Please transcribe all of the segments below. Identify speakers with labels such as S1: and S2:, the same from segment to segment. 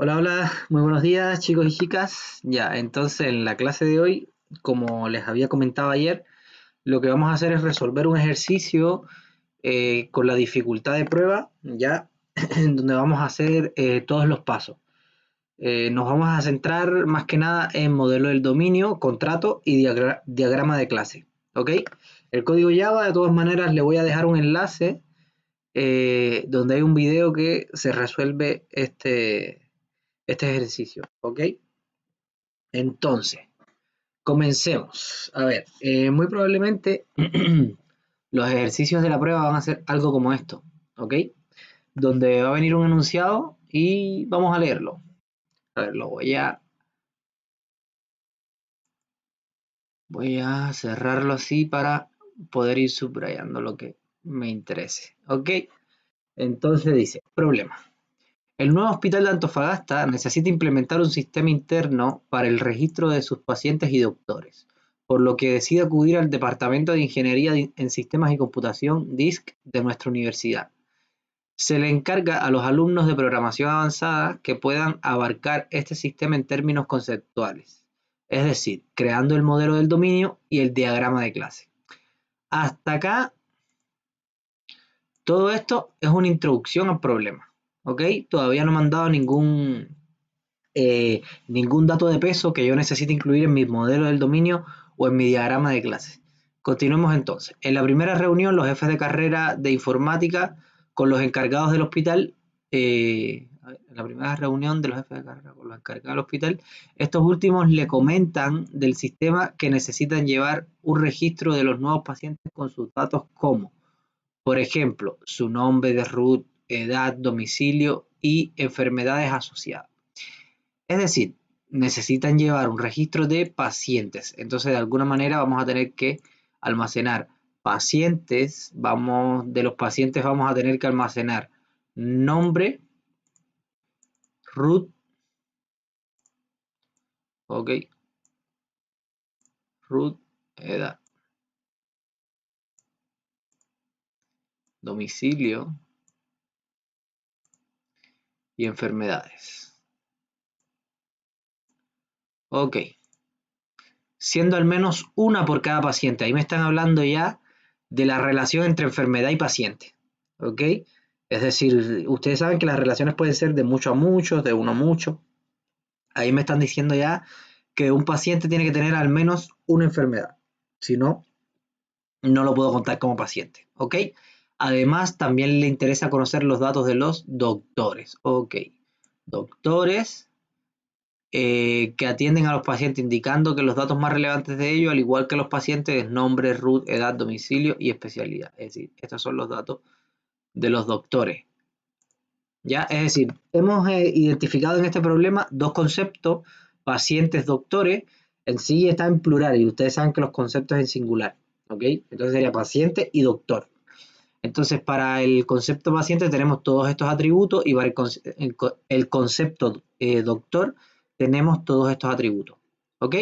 S1: Hola, hola, muy buenos días chicos y chicas. Ya, entonces en la clase de hoy, como les había comentado ayer, lo que vamos a hacer es resolver un ejercicio con la dificultad de prueba, ya, en donde vamos a hacer todos los pasos. Nos vamos a centrar más que nada en modelo del dominio, contrato y diagrama de clase, ¿ok? El código Java, de todas maneras, le voy a dejar un enlace donde hay un video que se resuelve este ejercicio, ¿ok? Entonces, comencemos. A ver, muy probablemente los ejercicios de la prueba van a ser algo como esto, ¿ok? Donde va a venir un enunciado y vamos a leerlo. A ver, voy a cerrarlo así para poder ir subrayando lo que me interese, ¿ok? Entonces dice, problema. El nuevo hospital de Antofagasta necesita implementar un sistema interno para el registro de sus pacientes y doctores, por lo que decide acudir al Departamento de Ingeniería en Sistemas y Computación (DISC) de nuestra universidad. Se le encarga a los alumnos de programación avanzada que puedan abarcar este sistema en términos conceptuales, es decir, creando el modelo del dominio y el diagrama de clase. Hasta acá, todo esto es una introducción al problema, ¿ok? Todavía no me han dado ningún dato de peso que yo necesite incluir en mi modelo del dominio o en mi diagrama de clase. Continuemos entonces. En la primera reunión, los jefes de carrera de informática con los encargados del hospital, en la primera reunión de los jefes de carrera con los encargados del hospital, estos últimos le comentan del sistema que necesitan llevar un registro de los nuevos pacientes con sus datos como, por ejemplo, su nombre de root, edad, domicilio y enfermedades asociadas. Es decir, necesitan llevar un registro de pacientes. Entonces, de alguna manera vamos a tener que almacenar pacientes. De los pacientes vamos a tener que almacenar nombre, root, ok, root, edad, domicilio y enfermedades. Ok, siendo al menos una por cada paciente. Ahí me están hablando ya de la relación entre enfermedad y paciente. ¿Ok? Es decir, ustedes saben que las relaciones pueden ser de mucho a mucho, de uno a mucho. Ahí me están diciendo ya que un paciente tiene que tener al menos una enfermedad. Si no, no lo puedo contar como paciente. ¿Ok? Además, también le interesa conocer los datos de los doctores. Ok. Doctores que atienden a los pacientes, indicando que los datos más relevantes de ellos, al igual que los pacientes, es nombre, root, edad, domicilio y especialidad. Es decir, estos son los datos de los doctores. ¿Ya? Es decir, hemos identificado en este problema dos conceptos, pacientes, doctores. En sí está en plural y ustedes saben que los conceptos en singular. ¿Ok? Entonces sería paciente y doctor. Entonces, para el concepto paciente tenemos todos estos atributos y para el concepto doctor tenemos todos estos atributos. ¿Ok?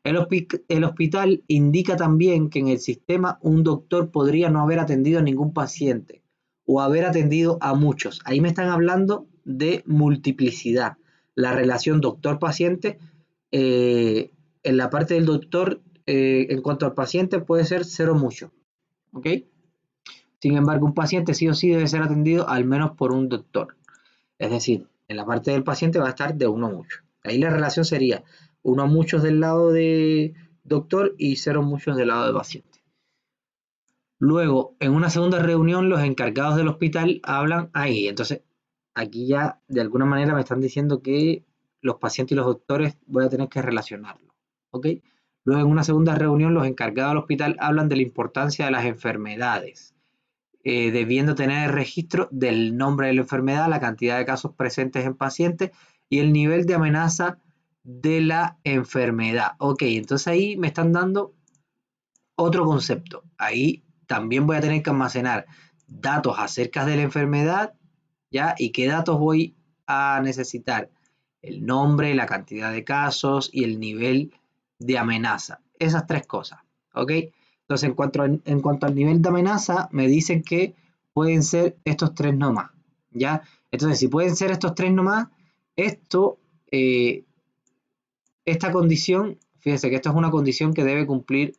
S1: El hospital indica también que en el sistema un doctor podría no haber atendido a ningún paciente o haber atendido a muchos. Ahí me están hablando de multiplicidad. La relación doctor-paciente, en la parte del doctor, en cuanto al paciente, puede ser cero mucho. ¿Ok? Sin embargo, un paciente sí o sí debe ser atendido al menos por un doctor. Es decir, en la parte del paciente va a estar de uno a mucho. Ahí la relación sería uno a muchos del lado de doctor y cero muchos del lado de paciente. Luego, en una segunda reunión, los encargados del hospital hablan ahí. Entonces, aquí ya de alguna manera me están diciendo que los pacientes y los doctores voy a tener que relacionarlo. ¿Ok? Luego, en una segunda reunión, los encargados del hospital hablan de la importancia de las enfermedades, debiendo tener el registro del nombre de la enfermedad, la cantidad de casos presentes en pacientes y el nivel de amenaza de la enfermedad. Ok, entonces ahí me están dando otro concepto. Ahí también voy a tener que almacenar datos acerca de la enfermedad, ¿ya? ¿Y qué datos voy a necesitar? El nombre, la cantidad de casos y el nivel de amenaza. Esas tres cosas, ¿ok? Entonces, en cuanto al nivel de amenaza, me dicen que pueden ser estos tres nomás, ¿ya? Entonces, si pueden ser estos tres nomás, Esto, esta condición, fíjense que esto es una condición que debe cumplir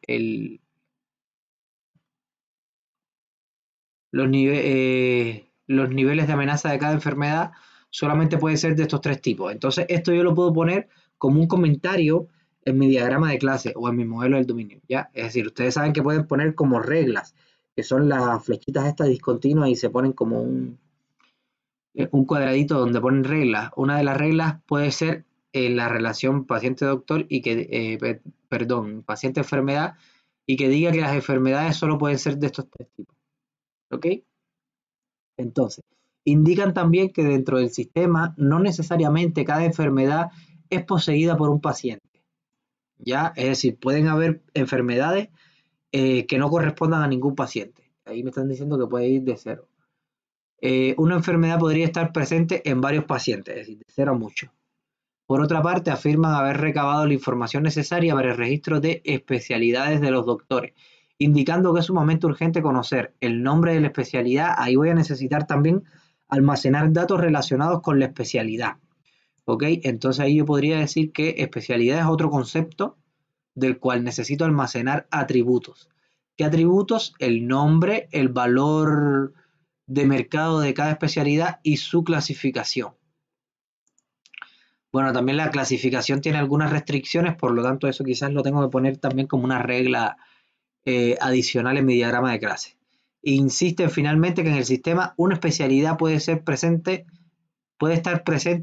S1: los niveles de amenaza de cada enfermedad solamente puede ser de estos tres tipos. Entonces, esto yo lo puedo poner como un comentario en mi diagrama de clase o en mi modelo del dominio, ¿ya? Es decir, ustedes saben que pueden poner como reglas, que son las flechitas estas discontinuas y se ponen como un cuadradito donde ponen reglas. Una de las reglas puede ser la relación paciente-doctor y que, perdón, paciente-enfermedad y que diga que las enfermedades solo pueden ser de estos tres tipos, ¿ok? Entonces, indican también que dentro del sistema no necesariamente cada enfermedad es poseída por un paciente, ¿ya? Es decir, pueden haber enfermedades que no correspondan a ningún paciente. Ahí me están diciendo que puede ir de cero. Una enfermedad podría estar presente en varios pacientes, es decir, de cero a muchos. Por otra parte, afirman haber recabado la información necesaria para el registro de especialidades de los doctores, indicando que es sumamente urgente conocer el nombre de la especialidad. Ahí voy a necesitar también almacenar datos relacionados con la especialidad. ¿Ok? Entonces ahí yo podría decir que especialidad es otro concepto del cual necesito almacenar atributos. ¿Qué atributos? El nombre, el valor de mercado de cada especialidad y su clasificación. Bueno, también la clasificación tiene algunas restricciones, por lo tanto eso quizás lo tengo que poner también como una regla adicional en mi diagrama de clase. Insisten finalmente que en el sistema una especialidad puede estar presente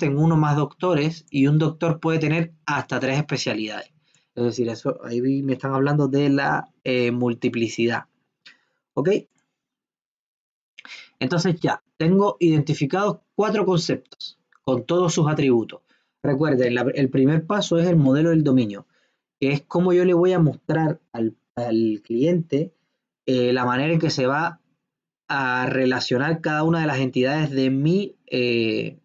S1: en uno más doctores y un doctor puede tener hasta 3 especialidades. Es decir, eso ahí me están hablando de la multiplicidad. ¿Ok? Entonces ya, tengo identificados 4 conceptos con todos sus atributos. Recuerden, el primer paso es el modelo del dominio, que es cómo yo le voy a mostrar al cliente la manera en que se va a relacionar cada una de las entidades de mi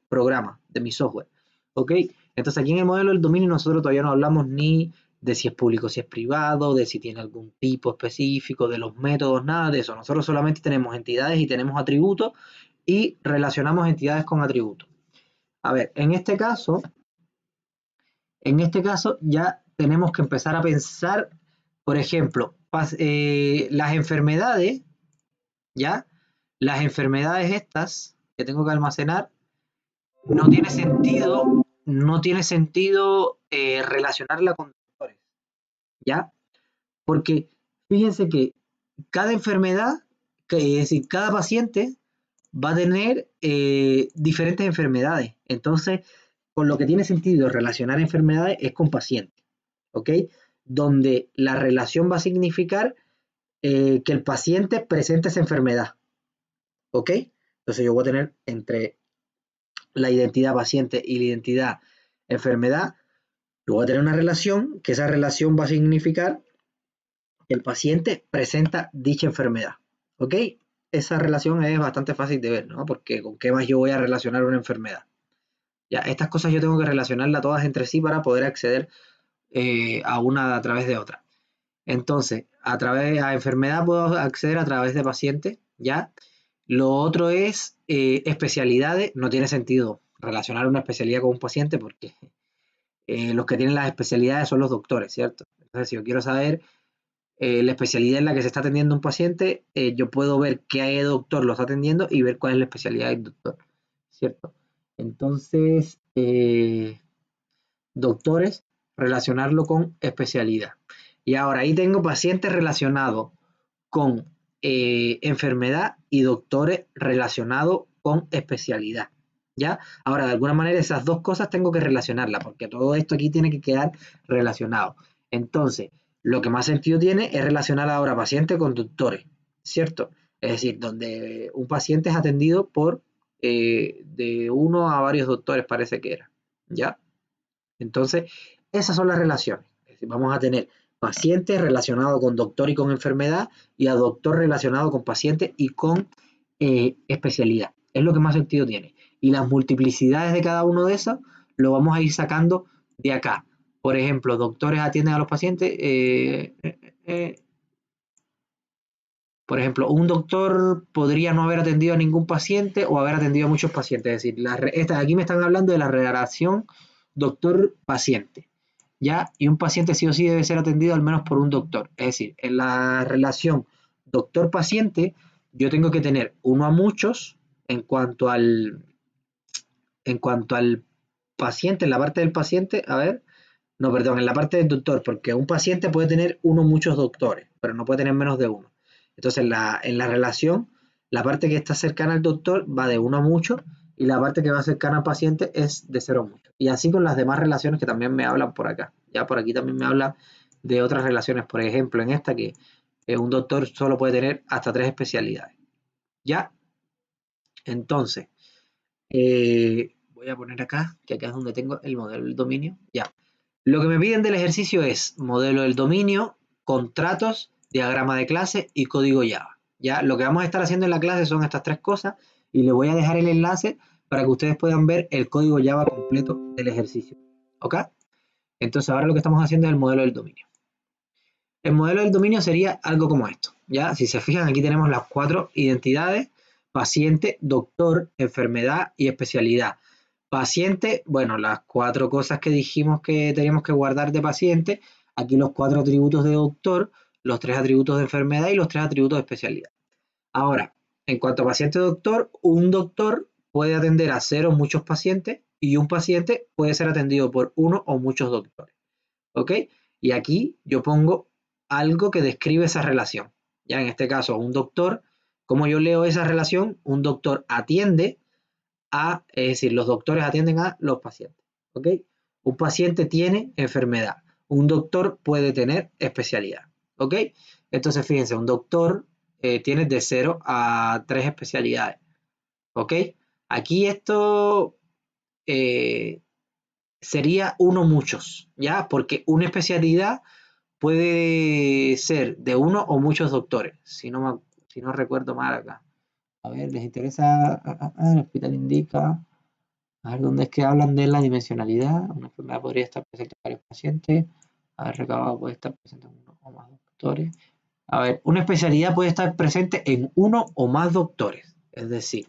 S1: programa, de mi software. ¿Ok? Entonces aquí en el modelo del dominio nosotros todavía no hablamos ni de si es público, si es privado, de si tiene algún tipo específico, de los métodos, nada de eso. Nosotros solamente tenemos entidades y tenemos atributos y relacionamos entidades con atributos. A ver, en este caso ya tenemos que empezar a pensar, por ejemplo, las enfermedades, ¿ya? Las enfermedades estas que tengo que almacenar, no tiene sentido relacionarla con doctores, ¿ya? Porque fíjense que cada enfermedad, es decir, cada paciente va a tener diferentes enfermedades. Entonces, con lo que tiene sentido relacionar enfermedades es con pacientes, ¿ok? Donde la relación va a significar que el paciente presente esa enfermedad, ¿ok? Entonces yo voy a tener entre la identidad paciente y la identidad enfermedad, yo voy a tener una relación, que esa relación va a significar que el paciente presenta dicha enfermedad, ¿ok? Esa relación es bastante fácil de ver, ¿no? Porque con qué más yo voy a relacionar una enfermedad. Ya, estas cosas yo tengo que relacionarlas todas entre sí para poder acceder a una a través de otra. Entonces, a enfermedad puedo acceder a través de paciente, ¿ya? Lo otro es especialidades. No tiene sentido relacionar una especialidad con un paciente porque los que tienen las especialidades son los doctores, ¿cierto? Entonces, si yo quiero saber la especialidad en la que se está atendiendo un paciente, yo puedo ver qué doctor lo está atendiendo y ver cuál es la especialidad del doctor, ¿cierto? Entonces, doctores, relacionarlo con especialidad. Y ahora ahí tengo pacientes relacionados con enfermedad y doctores relacionados con especialidad. ¿Ya? Ahora, de alguna manera esas dos cosas tengo que relacionarlas, porque todo esto aquí tiene que quedar relacionado. Entonces, lo que más sentido tiene es relacionar ahora paciente con doctores, ¿cierto? Es decir, donde un paciente es atendido por de uno a varios doctores, parece que era, ¿ya? Entonces, esas son las relaciones. Es decir, vamos a tener paciente relacionado con doctor y con enfermedad y a doctor relacionado con paciente y con especialidad. Es lo que más sentido tiene. Y las multiplicidades de cada uno de esos lo vamos a ir sacando de acá. Por ejemplo, doctores atienden a los pacientes. Por ejemplo, un doctor podría no haber atendido a ningún paciente o haber atendido a muchos pacientes. Es decir, aquí me están hablando de la relación doctor-paciente. ¿Ya? Y un paciente sí o sí debe ser atendido al menos por un doctor. Es decir, en la relación doctor-paciente, yo tengo que tener uno a muchos en cuanto al paciente, en la parte del paciente, a ver, no, perdón, en la parte del doctor, porque un paciente puede tener uno o muchos doctores, pero no puede tener menos de uno. Entonces, en la relación, la parte que está cercana al doctor va de uno a mucho y la parte que va cercana al paciente es de cero a mucho. Y así con las demás relaciones que también me hablan por acá. Ya por aquí también me habla de otras relaciones, por ejemplo, en esta que un doctor solo puede tener hasta 3 especialidades. ¿Ya? Entonces, voy a poner acá, que acá es donde tengo el modelo del dominio. Ya. Lo que me piden del ejercicio es modelo del dominio, contratos, diagrama de clase y código Java. Ya, lo que vamos a estar haciendo en la clase son estas 3 cosas y les voy a dejar el enlace para que ustedes puedan ver el código Java completo del ejercicio. ¿Ok? Entonces ahora lo que estamos haciendo es el modelo del dominio. El modelo del dominio sería algo como esto. Ya, si se fijan, aquí tenemos las 4 identidades: paciente, doctor, enfermedad y especialidad. Paciente, bueno, las 4 cosas que dijimos que teníamos que guardar de paciente, aquí los 4 atributos de doctor, los 3 atributos de enfermedad y los 3 atributos de especialidad. Ahora, en cuanto a paciente-doctor, un doctor puede atender a 0 o muchos pacientes y un paciente puede ser atendido por uno o muchos doctores. ¿Ok? Y aquí yo pongo algo que describe esa relación. Ya en este caso, un doctor, ¿cómo yo leo esa relación? Un doctor atiende es decir, los doctores atienden a los pacientes. ¿Ok? Un paciente tiene enfermedad. Un doctor puede tener especialidad. ¿Ok? Entonces, fíjense, un doctor tiene de 0 a 3 especialidades. ¿Ok? Aquí esto sería uno muchos, ¿ya? Porque una especialidad puede ser de uno o muchos doctores, si no recuerdo mal acá. A ver, ¿les interesa? El hospital indica. A ver, ¿dónde es que hablan de la dimensionalidad? Una enfermedad podría estar presente en varios pacientes. A ver, recabado puede estar presente en uno o más doctores. A ver, una especialidad puede estar presente en uno o más doctores. Es decir,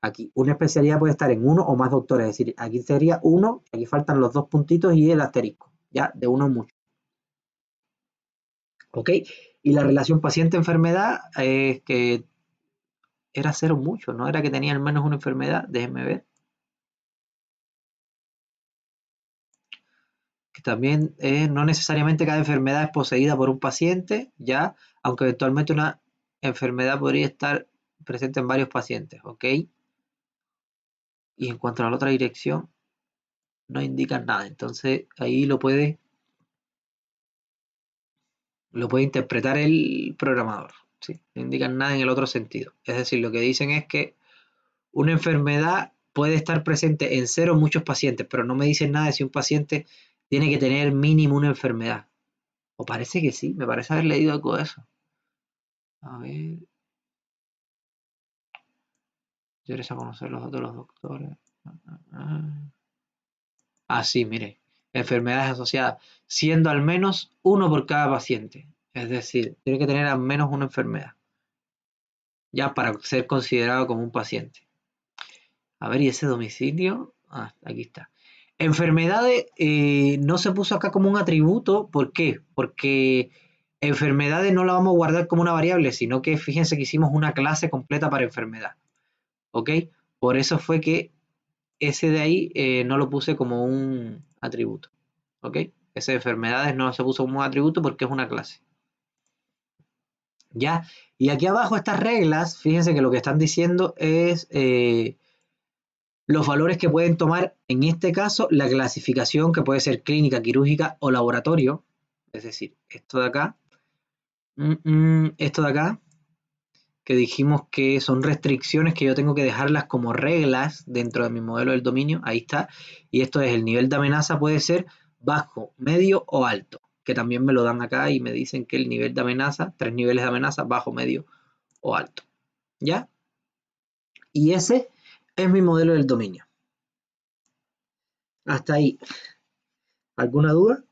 S1: aquí una especialidad puede estar en uno o más doctores. Es decir, aquí sería uno, aquí faltan los 2 puntitos y el asterisco. Ya, de uno mucho. ¿Ok? Y la relación paciente-enfermedad es que era 0 mucho, no era que tenía al menos una enfermedad. Déjenme ver. Que también no necesariamente cada enfermedad es poseída por un paciente, ya, aunque eventualmente una enfermedad podría estar presente en varios pacientes, ¿ok? Y en cuanto a la otra dirección, no indican nada, entonces ahí lo puede interpretar el programador, ¿sí? No indican nada en el otro sentido, es decir, lo que dicen es que una enfermedad puede estar presente en 0 muchos pacientes, pero no me dicen nada de si un paciente tiene que tener mínimo una enfermedad. O parece que sí, me parece haber leído algo de eso. A ver. ¿Quieres a conocer los datos de los doctores? Sí, mire. Enfermedades asociadas, siendo al menos uno por cada paciente. Es decir, tiene que tener al menos una enfermedad. Ya para ser considerado como un paciente. A ver, ¿y ese domicilio? Aquí está. Enfermedades no se puso acá como un atributo. ¿Por qué? Porque enfermedades no la vamos a guardar como una variable, sino que fíjense que hicimos una clase completa para enfermedad. ¿Ok? Por eso fue que ese de ahí no lo puse como un atributo. ¿Ok? Ese de enfermedades no se puso como un atributo porque es una clase. ¿Ya? Y aquí abajo estas reglas, fíjense que lo que están diciendo es los valores que pueden tomar, en este caso, la clasificación que puede ser clínica, quirúrgica o laboratorio. Es decir, esto de acá. Esto de acá, que dijimos que son restricciones que yo tengo que dejarlas como reglas dentro de mi modelo del dominio, ahí está, y esto es el nivel de amenaza puede ser bajo, medio o alto, que también me lo dan acá y me dicen que el nivel de amenaza, 3 niveles de amenaza, bajo, medio o alto, ¿ya? Y ese es mi modelo del dominio. Hasta ahí. ¿Alguna duda?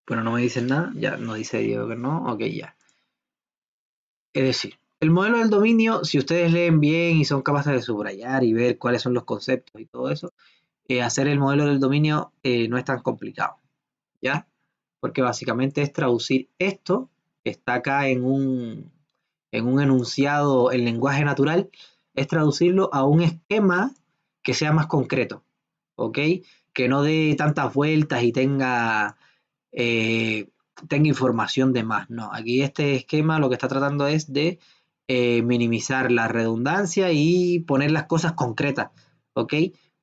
S1: Bueno, no me dicen nada, ya no dice Diego que no, ok, ya. Es decir, el modelo del dominio, si ustedes leen bien y son capaces de subrayar y ver cuáles son los conceptos y todo eso, hacer el modelo del dominio no es tan complicado, ¿ya? Porque básicamente es traducir esto que está acá en un enunciado en lenguaje natural, es traducirlo a un esquema que sea más concreto, ¿ok? Que no dé tantas vueltas y eh, tenga información de más. No, aquí este esquema lo que está tratando es de minimizar la redundancia y poner las cosas concretas, ¿ok?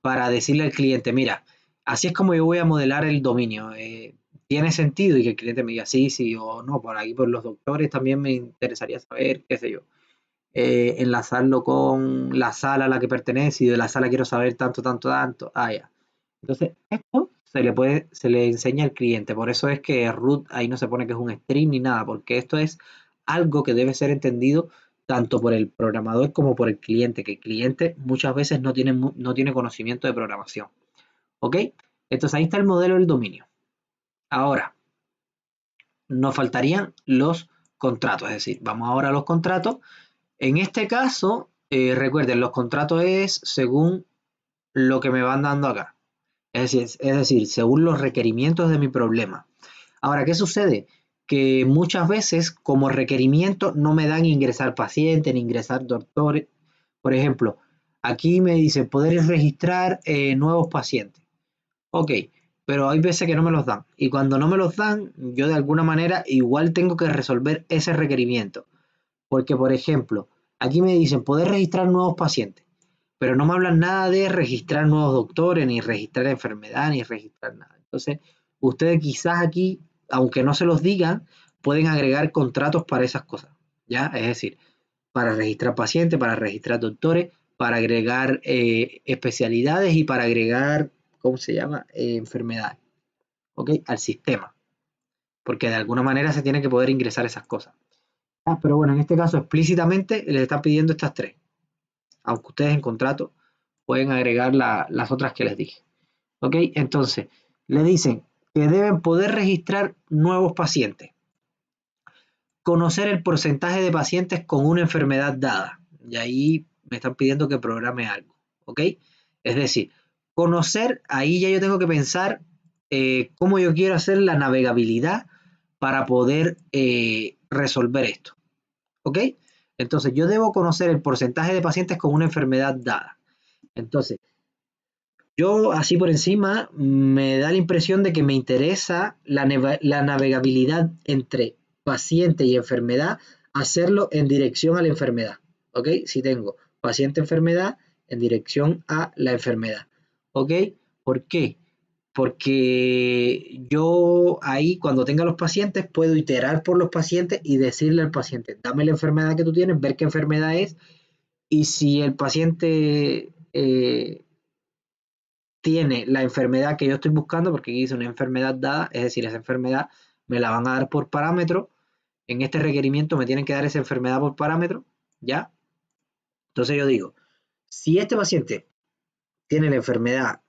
S1: Para decirle al cliente, mira, así es como yo voy a modelar el dominio. ¿Tiene sentido? Y que el cliente me diga sí, sí o no. Por aquí, por los doctores, también me interesaría saber, qué sé yo, enlazarlo con la sala a la que pertenece y de la sala quiero saber tanto, tanto, tanto. Ah, ya. Entonces, esto se le enseña al cliente. Por eso es que root ahí no se pone que es un string ni nada, porque esto es algo que debe ser entendido tanto por el programador como por el cliente, que el cliente muchas veces no tiene conocimiento de programación. ¿Ok? Entonces ahí está el modelo del dominio. Ahora, nos faltarían los contratos, es decir, vamos ahora a los contratos. En este caso, recuerden, los contratos es según lo que me van dando acá. Es decir, según los requerimientos de mi problema. Ahora, ¿qué sucede? Que muchas veces como requerimiento no me dan ingresar pacientes ni ingresar doctores. Por ejemplo, aquí me dice poder registrar nuevos pacientes. Ok, pero hay veces que no me los dan. Y cuando no me los dan, yo de alguna manera igual tengo que resolver ese requerimiento. Porque, por ejemplo, aquí me dicen poder registrar nuevos pacientes, pero no me hablan nada de registrar nuevos doctores, ni registrar enfermedad, ni registrar nada. Entonces, ustedes quizás aquí, aunque no se los digan, pueden agregar contratos para esas cosas, ¿ya? Es decir, para registrar pacientes, para registrar doctores, para agregar especialidades y para agregar, ¿cómo se llama? Enfermedades, ¿ok? Al sistema, porque de alguna manera se tiene que poder ingresar esas cosas. Pero bueno, en este caso explícitamente les están pidiendo estas tres, aunque ustedes en contrato pueden agregar las otras que les dije. ¿Ok? Entonces, le dicen que deben poder registrar nuevos pacientes, conocer el porcentaje de pacientes con una enfermedad dada. Y ahí me están pidiendo que programe algo. ¿Ok? Es decir, conocer, ahí ya yo tengo que pensar cómo yo quiero hacer la navegabilidad para poder resolver esto. ¿Ok? Entonces, yo debo conocer el porcentaje de pacientes con una enfermedad dada. Entonces, yo así por encima me da la impresión de que me interesa la navegabilidad entre paciente y enfermedad, hacerlo en dirección a la enfermedad. ¿Ok? Si tengo paciente-enfermedad en dirección a la enfermedad. ¿Ok? ¿Por qué? Porque yo ahí cuando tenga los pacientes puedo iterar por los pacientes y decirle al paciente, dame la enfermedad que tú tienes, ver qué enfermedad es y si el paciente tiene la enfermedad que yo estoy buscando, porque aquí dice una enfermedad dada, es decir, esa enfermedad me la van a dar por parámetro, en este requerimiento me tienen que dar esa enfermedad por parámetro, ¿ya? Entonces yo digo, si este paciente tiene la enfermedad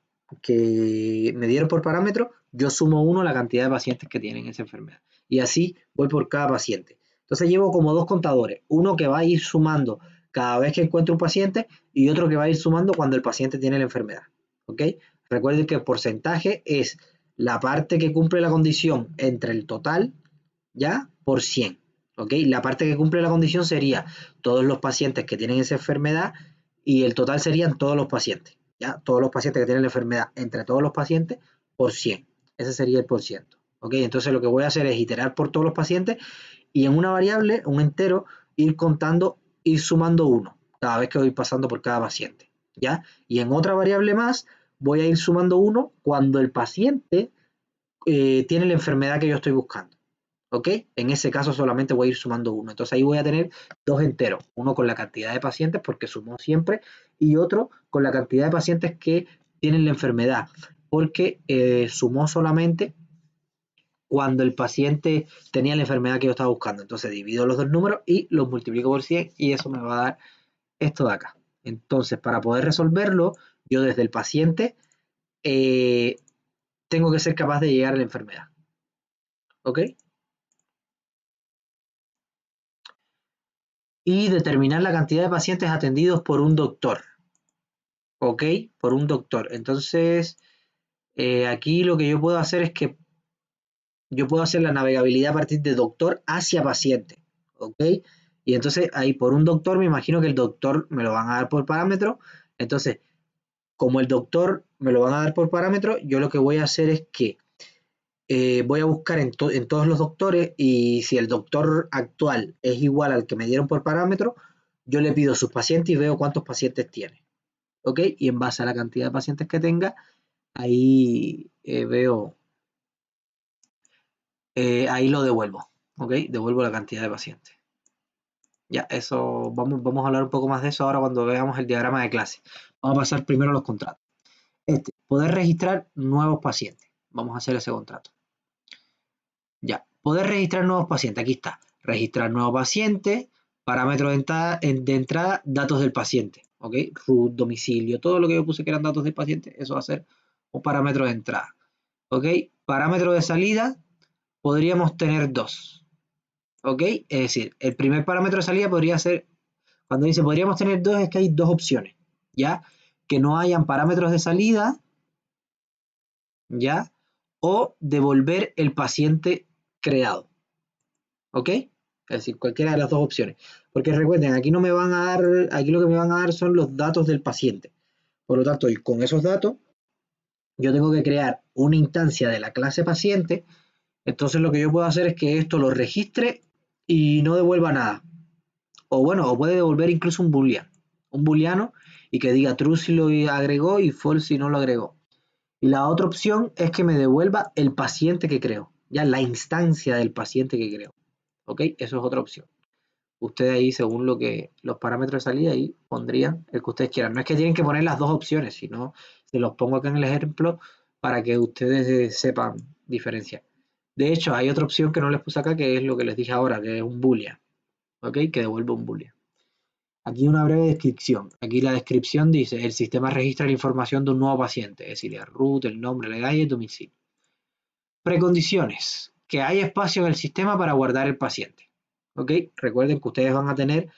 S1: que me dieron por parámetro, yo sumo 1 la cantidad de pacientes que tienen esa enfermedad. Y así voy por cada paciente. Entonces llevo como dos contadores, uno que va a ir sumando cada vez que encuentro un paciente y otro que va a ir sumando cuando el paciente tiene la enfermedad. ¿Ok? Recuerden que el porcentaje es la parte que cumple la condición entre el total, ¿ya? Por 100. ¿Ok? La parte que cumple la condición sería todos los pacientes que tienen esa enfermedad y el total serían todos los pacientes. ¿Ya? Todos los pacientes que tienen la enfermedad entre todos los pacientes por 100. Ese sería el por ciento. ¿Ok? Entonces lo que voy a hacer es iterar por todos los pacientes y en una variable, un entero, ir contando, ir sumando 1 cada vez que voy pasando por cada paciente. ¿Ya? Y en otra variable más voy a ir sumando 1 cuando el paciente tiene la enfermedad que yo estoy buscando. ¿Ok? En ese caso solamente voy a ir sumando 1. Entonces ahí voy a tener dos enteros. Uno con la cantidad de pacientes, porque sumo siempre, y otro con la cantidad de pacientes que tienen la enfermedad, porque sumó solamente cuando el paciente tenía la enfermedad que yo estaba buscando. Entonces divido los dos números y los multiplico por 100 y eso me va a dar esto de acá. Entonces, para poder resolverlo, yo desde el paciente tengo que ser capaz de llegar a la enfermedad. ¿ok? Y determinar la cantidad de pacientes atendidos por un doctor, ¿ok? Por un doctor. Entonces, aquí lo que yo puedo hacer es que yo puedo hacer la navegabilidad a partir de doctor hacia paciente, ¿ok? Y entonces ahí por un doctor me imagino que el doctor me lo van a dar por parámetro. Entonces, como el doctor me lo van a dar por parámetro, yo lo que voy a hacer es que voy a buscar en todos los doctores y si el doctor actual es igual al que me dieron por parámetro, yo le pido sus pacientes y veo cuántos pacientes tiene, ¿ok? Y en base a la cantidad de pacientes que tenga, ahí veo, ahí lo devuelvo, ¿ok? Devuelvo la cantidad de pacientes. Ya, eso, vamos a hablar un poco más de eso ahora cuando veamos el diagrama de clase. Vamos a pasar primero a los contratos. Poder registrar nuevos pacientes. Vamos a hacer ese contrato. Ya, poder registrar nuevos pacientes. Aquí está. Registrar nuevo paciente, parámetro de entrada, datos del paciente. ¿Ok? Root, domicilio, todo lo que yo puse que eran datos del paciente, eso va a ser un parámetro de entrada. ¿Ok? Parámetro de salida, podríamos tener dos. ¿Ok? Es decir, el primer parámetro de salida podría ser, cuando dice podríamos tener dos, es que hay dos opciones. ¿Ya? Que no hayan parámetros de salida, ¿ya? O devolver el paciente creado. ¿Ok? Es decir, cualquiera de las dos opciones. Porque recuerden, aquí no me van a dar, aquí lo que me van a dar son los datos del paciente. Por lo tanto, y con esos datos, yo tengo que crear una instancia de la clase paciente. Entonces lo que yo puedo hacer es que esto lo registre y no devuelva nada. O bueno, o puede devolver incluso un booleano. Un booleano y que diga true si lo agregó y false si no lo agregó. Y la otra opción es que me devuelva el paciente que creo. Ya la instancia del paciente que creo. ¿Ok? Eso es otra opción. Ustedes ahí, según lo que los parámetros de salida, ahí pondrían el que ustedes quieran. No es que tienen que poner las dos opciones, sino se los pongo acá en el ejemplo para que ustedes sepan diferenciar. De hecho, hay otra opción que no les puse acá, que es lo que les dije ahora, que es un boolean, ¿ok? Que devuelve un boolean. Aquí una breve descripción. Aquí la descripción dice, el sistema registra la información de un nuevo paciente, es decir, el root, el nombre, la edad y el domicilio. Precondiciones. Que hay espacio en el sistema para guardar el paciente. ¿Ok? Recuerden que ustedes van a tener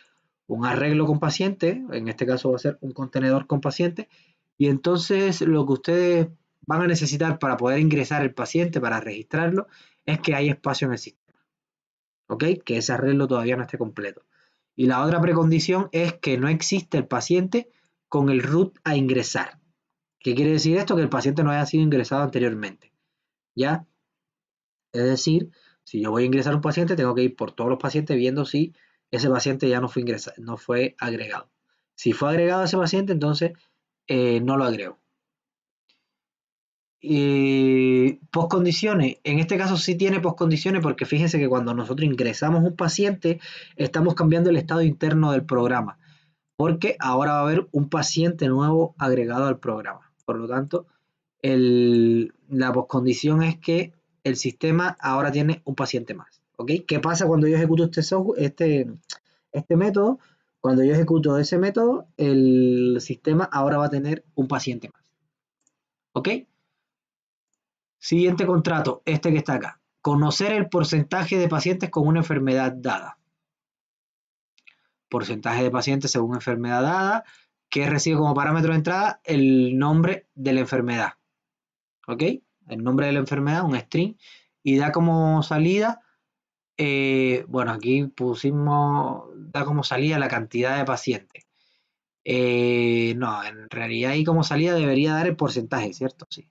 S1: un arreglo con paciente, en este caso va a ser un contenedor con paciente, y entonces lo que ustedes van a necesitar para poder ingresar el paciente, para registrarlo, es que hay espacio en el sistema. ¿Ok? Que ese arreglo todavía no esté completo. Y la otra precondición es que no existe el paciente con el root a ingresar. ¿Qué quiere decir esto? Que el paciente no haya sido ingresado anteriormente. ¿Ya? Es decir, si yo voy a ingresar un paciente, tengo que ir por todos los pacientes viendo si ese paciente ya no fue ingresado, no fue agregado. Si fue agregado ese paciente, entonces no lo agrego. Postcondiciones, en este caso sí tiene postcondiciones porque fíjense que cuando nosotros ingresamos un paciente, estamos cambiando el estado interno del programa, porque ahora va a haber un paciente nuevo agregado al programa. Por lo tanto, la postcondición es que el sistema ahora tiene un paciente más. ¿Ok? ¿Qué pasa cuando yo ejecuto este método? Cuando yo ejecuto ese método, el sistema ahora va a tener un paciente más. ¿Ok? Siguiente contrato, este que está acá. Conocer el porcentaje de pacientes con una enfermedad dada. Porcentaje de pacientes según enfermedad dada, que recibe como parámetro de entrada el nombre de la enfermedad. ¿Ok? El nombre de la enfermedad, un string, y da como salida, bueno, aquí pusimos, da como salida la cantidad de pacientes. No, en realidad ahí como salida debería dar el porcentaje, ¿cierto? Sí.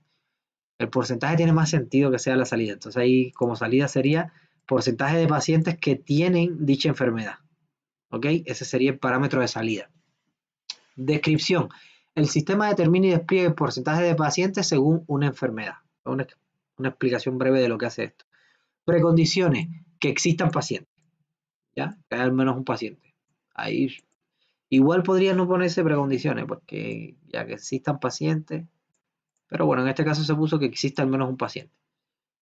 S1: El porcentaje tiene más sentido que sea la salida. Entonces ahí como salida sería porcentaje de pacientes que tienen dicha enfermedad. ¿Ok? Ese sería el parámetro de salida. Descripción. El sistema determina y despliega el porcentaje de pacientes según una enfermedad. Una explicación breve de lo que hace esto. Precondiciones. Que existan pacientes. ¿Ya? Que haya al menos un paciente. Ahí igual podría no ponerse precondiciones porque ya que existan pacientes. Pero bueno, en este caso se puso que exista al menos un paciente.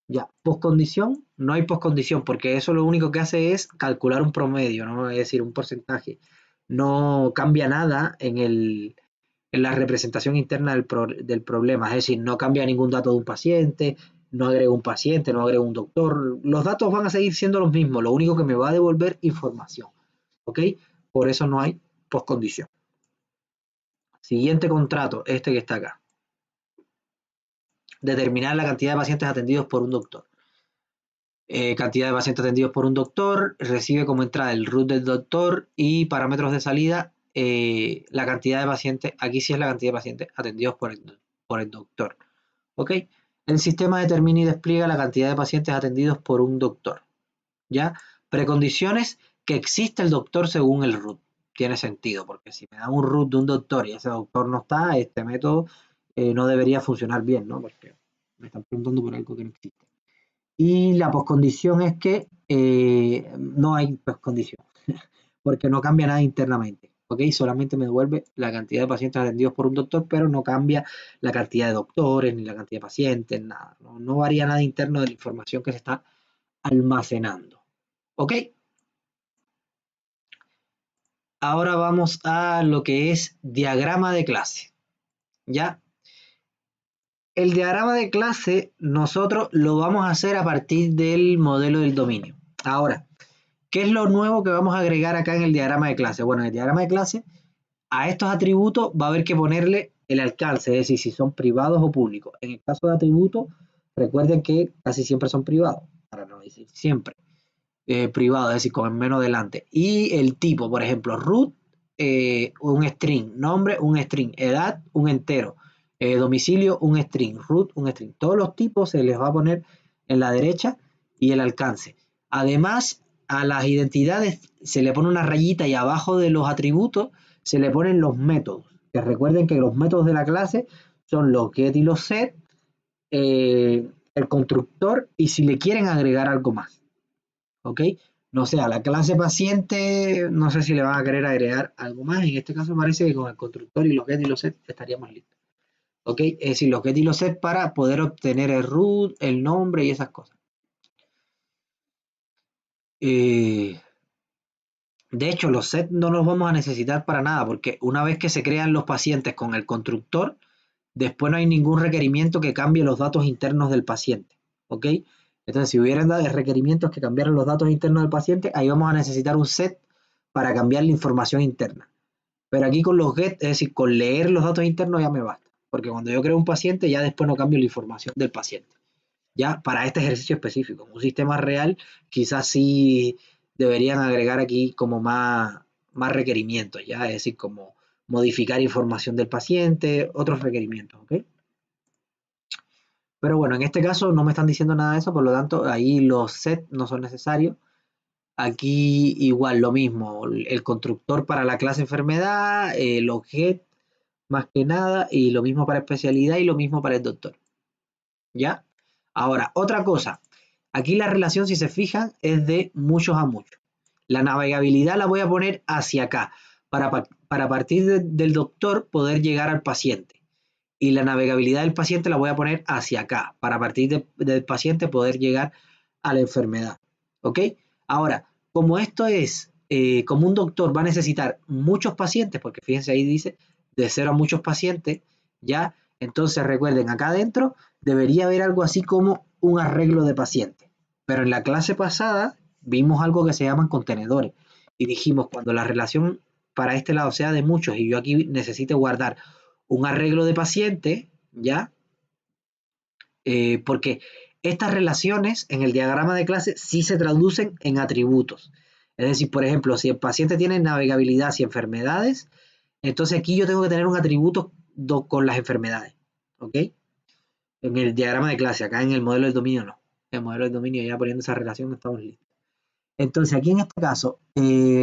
S1: Ya, poscondición, no hay poscondición, porque eso lo único que hace es calcular un promedio, ¿no? Es decir, un porcentaje. No cambia nada en la representación interna del problema, es decir, no cambia ningún dato de un paciente, no agrego un paciente, no agrego un doctor. Los datos van a seguir siendo los mismos, lo único que me va a devolver información. ¿Ok? Por eso no hay postcondición. Siguiente contrato, este que está acá. Determinar la cantidad de pacientes atendidos por un doctor. Cantidad de pacientes atendidos por un doctor, recibe como entrada el root del doctor y parámetros de salida, la cantidad de pacientes, aquí sí es la cantidad de pacientes atendidos por el doctor. ¿Ok? El sistema determina y despliega la cantidad de pacientes atendidos por un doctor. ¿Ya? Precondiciones que existe el doctor según el root. Tiene sentido, porque si me dan un root de un doctor y ese doctor no está, este método no debería funcionar bien, ¿no? Porque me están preguntando por algo que no existe. Y la poscondición es que no hay poscondición, porque no cambia nada internamente. ¿Ok? Solamente me devuelve la cantidad de pacientes atendidos por un doctor, pero no cambia la cantidad de doctores, ni la cantidad de pacientes, nada. No varía nada interno de la información que se está almacenando. ¿Ok? Ahora vamos a lo que es diagrama de clase. ¿Ya? El diagrama de clase nosotros lo vamos a hacer a partir del modelo del dominio. Ahora, ¿qué es lo nuevo que vamos a agregar acá en el diagrama de clase? Bueno, en el diagrama de clase, a estos atributos va a haber que ponerle el alcance, es decir, si son privados o públicos. En el caso de atributos, recuerden que casi siempre son privados, para no decir siempre. Privado, es decir, con el menos delante. Y el tipo, por ejemplo, root, un string, nombre, un string, edad, un entero, domicilio, un string, root, un string. Todos los tipos se les va a poner en la derecha y el alcance. Además, a las identidades se le pone una rayita y abajo de los atributos se le ponen los métodos. Que recuerden que los métodos de la clase son los get y los set, el constructor y si le quieren agregar algo más. ¿Ok? No sé, a la clase paciente, no sé si le van a querer agregar algo más. En este caso parece que con el constructor y los get y los set estaríamos listos. ¿Ok? Es decir, los get y los set para poder obtener el root, el nombre y esas cosas. De hecho, los set no los vamos a necesitar para nada porque una vez que se crean los pacientes con el constructor, después no hay ningún requerimiento que cambie los datos internos del paciente. ¿Ok? Entonces, si hubieran requerimientos que cambiaran los datos internos del paciente, ahí vamos a necesitar un set para cambiar la información interna. Pero aquí con los get, es decir, con leer los datos internos ya me basta. Porque cuando yo creo un paciente, ya después no cambio la información del paciente. Ya para este ejercicio específico. En un sistema real, quizás sí deberían agregar aquí como más requerimientos, ya, es decir, como modificar información del paciente, otros requerimientos, ¿ok? Pero bueno, en este caso no me están diciendo nada de eso, por lo tanto, ahí los set no son necesarios. Aquí igual lo mismo, el constructor para la clase enfermedad, los get más que nada, y lo mismo para especialidad y lo mismo para el doctor. ¿Ya? Ahora, otra cosa, aquí la relación, si se fijan, es de muchos a muchos. La navegabilidad la voy a poner hacia acá, para partir del doctor poder llegar al paciente. Y la navegabilidad del paciente la voy a poner hacia acá, para partir del paciente poder llegar a la enfermedad. ¿Ok? Ahora, como esto es, como un doctor va a necesitar muchos pacientes, porque fíjense ahí dice, de 0 a muchos pacientes, ya, entonces recuerden, acá adentro debería haber algo así como un arreglo de pacientes. Pero en la clase pasada vimos algo que se llaman contenedores. Y dijimos, cuando la relación para este lado sea de muchos y yo aquí necesite guardar un arreglo de paciente, ¿ya? Porque estas relaciones en el diagrama de clase sí se traducen en atributos. Es decir, por ejemplo, si el paciente tiene navegabilidad y enfermedades, entonces aquí yo tengo que tener un atributo con las enfermedades. ¿Ok? En el diagrama de clase, acá en el modelo del dominio no. En el modelo del dominio ya poniendo esa relación estamos listos. Entonces aquí en este caso,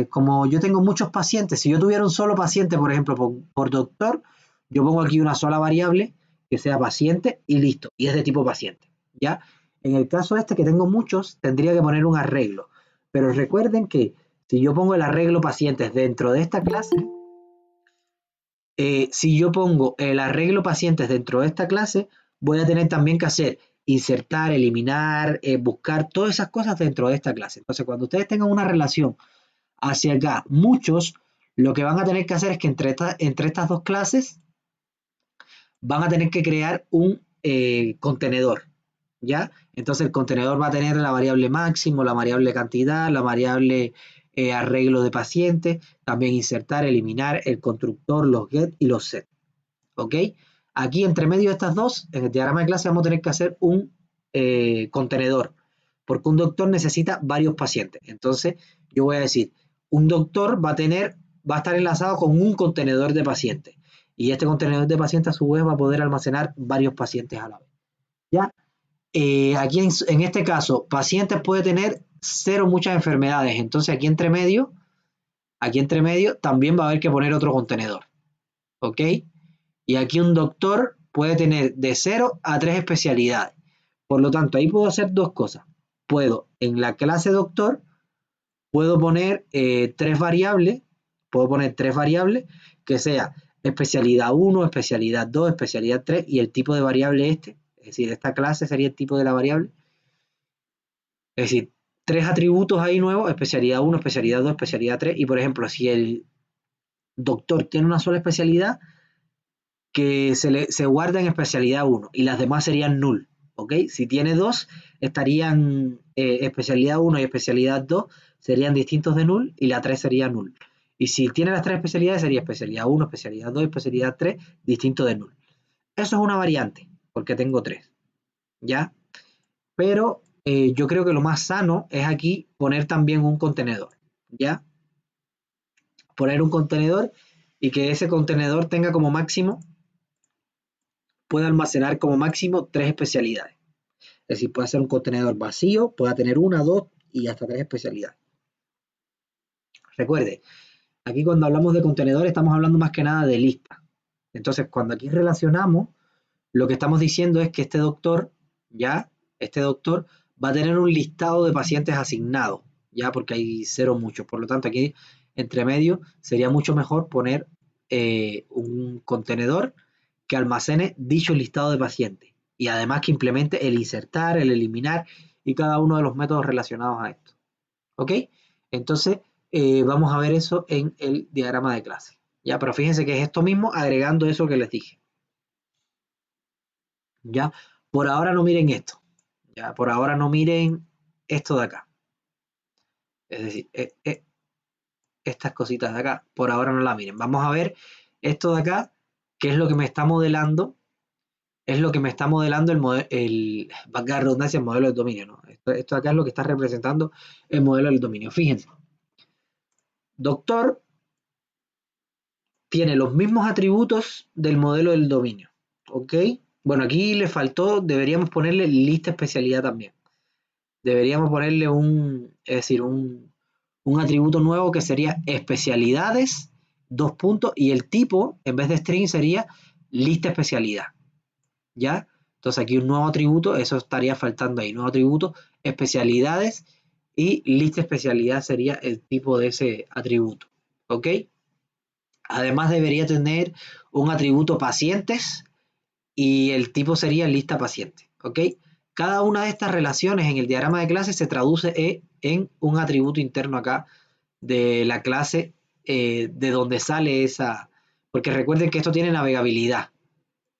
S1: como yo tengo muchos pacientes, si yo tuviera un solo paciente, por ejemplo, por doctor, yo pongo aquí una sola variable que sea paciente y listo, y es de tipo paciente, ¿ya? En el caso este que tengo muchos, tendría que poner un arreglo, pero recuerden que si yo pongo el arreglo pacientes dentro de esta clase, si yo pongo el arreglo pacientes dentro de esta clase, voy a tener también que hacer insertar, eliminar, buscar todas esas cosas dentro de esta clase. Entonces, cuando ustedes tengan una relación hacia acá, muchos, lo que van a tener que hacer es que entre estas dos clases van a tener que crear un contenedor. ¿ya? Entonces el contenedor va a tener la variable máximo, la variable cantidad, la variable arreglo de paciente, también insertar, eliminar, el constructor, los get y los set, ¿ok? Aquí entre medio de estas dos, en el diagrama de clase vamos a tener que hacer un contenedor, porque un doctor necesita varios pacientes. Entonces yo voy a decir, un doctor va a estar enlazado con un contenedor de pacientes. Y este contenedor de pacientes a su vez va a poder almacenar varios pacientes a la vez. ¿Ya? Aquí en este caso, pacientes puede tener cero muchas enfermedades. Entonces aquí entre medio también va a haber que poner otro contenedor. ¿Ok? Y aquí un doctor puede tener de 0 a 3 especialidades. Por lo tanto, ahí puedo hacer dos cosas. Puedo, en la clase doctor, puedo poner tres variables, que sea especialidad 1, especialidad 2, especialidad 3 y el tipo de variable es decir, esta clase sería el tipo de la variable. Es decir, tres atributos ahí nuevos, especialidad 1, especialidad 2, especialidad 3 y por ejemplo, si el doctor tiene una sola especialidad, que se guarda en especialidad 1 y las demás serían null. ¿Ok? Si tiene dos, estarían especialidad 1 y especialidad 2 serían distintos de null y la 3 sería null. Y si tiene las tres especialidades, sería especialidad 1, especialidad 2, especialidad 3, distinto de null. Eso es una variante, porque tengo 3. ¿Ya? Pero yo creo que lo más sano es aquí poner también un contenedor. ¿Ya? Poner un contenedor y que ese contenedor tenga como máximo puede almacenar como máximo 3 especialidades. Es decir, puede ser un contenedor vacío, puede tener una, dos y hasta 3 especialidades. Recuerde, aquí cuando hablamos de contenedores estamos hablando más que nada de lista. Entonces, cuando aquí relacionamos, lo que estamos diciendo es que este doctor va a tener un listado de pacientes asignados, ya porque hay cero muchos. Por lo tanto, aquí entre medio sería mucho mejor poner un contenedor que almacene dicho listado de pacientes y además que implemente el insertar, el eliminar y cada uno de los métodos relacionados a esto. ¿Ok? Entonces, vamos a ver eso en el diagrama de clase. Ya, pero fíjense que es esto mismo agregando eso que les dije. Ya, por ahora no miren esto. Ya, por ahora no miren esto de acá. Es decir, estas cositas de acá, por ahora no la miren. Vamos a ver esto de acá, que es lo que me está modelando es lo que me está modelando valga la redundancia, el modelo del dominio, ¿no? Esto acá es lo que está representando el modelo del dominio. Fíjense, doctor tiene los mismos atributos del modelo del dominio, ¿ok? Bueno, aquí le faltó, deberíamos ponerle lista especialidad también. Deberíamos ponerle un atributo nuevo que sería especialidades, dos puntos, y el tipo, en vez de string, sería lista especialidad. ¿Ya? Entonces aquí un nuevo atributo, eso estaría faltando ahí, nuevo atributo, especialidades y lista especialidad sería el tipo de ese atributo, ¿ok? Además debería tener un atributo pacientes y el tipo sería lista paciente, ¿ok? Cada una de estas relaciones en el diagrama de clase se traduce en un atributo interno acá de la clase de donde sale esa, porque recuerden que esto tiene navegabilidad,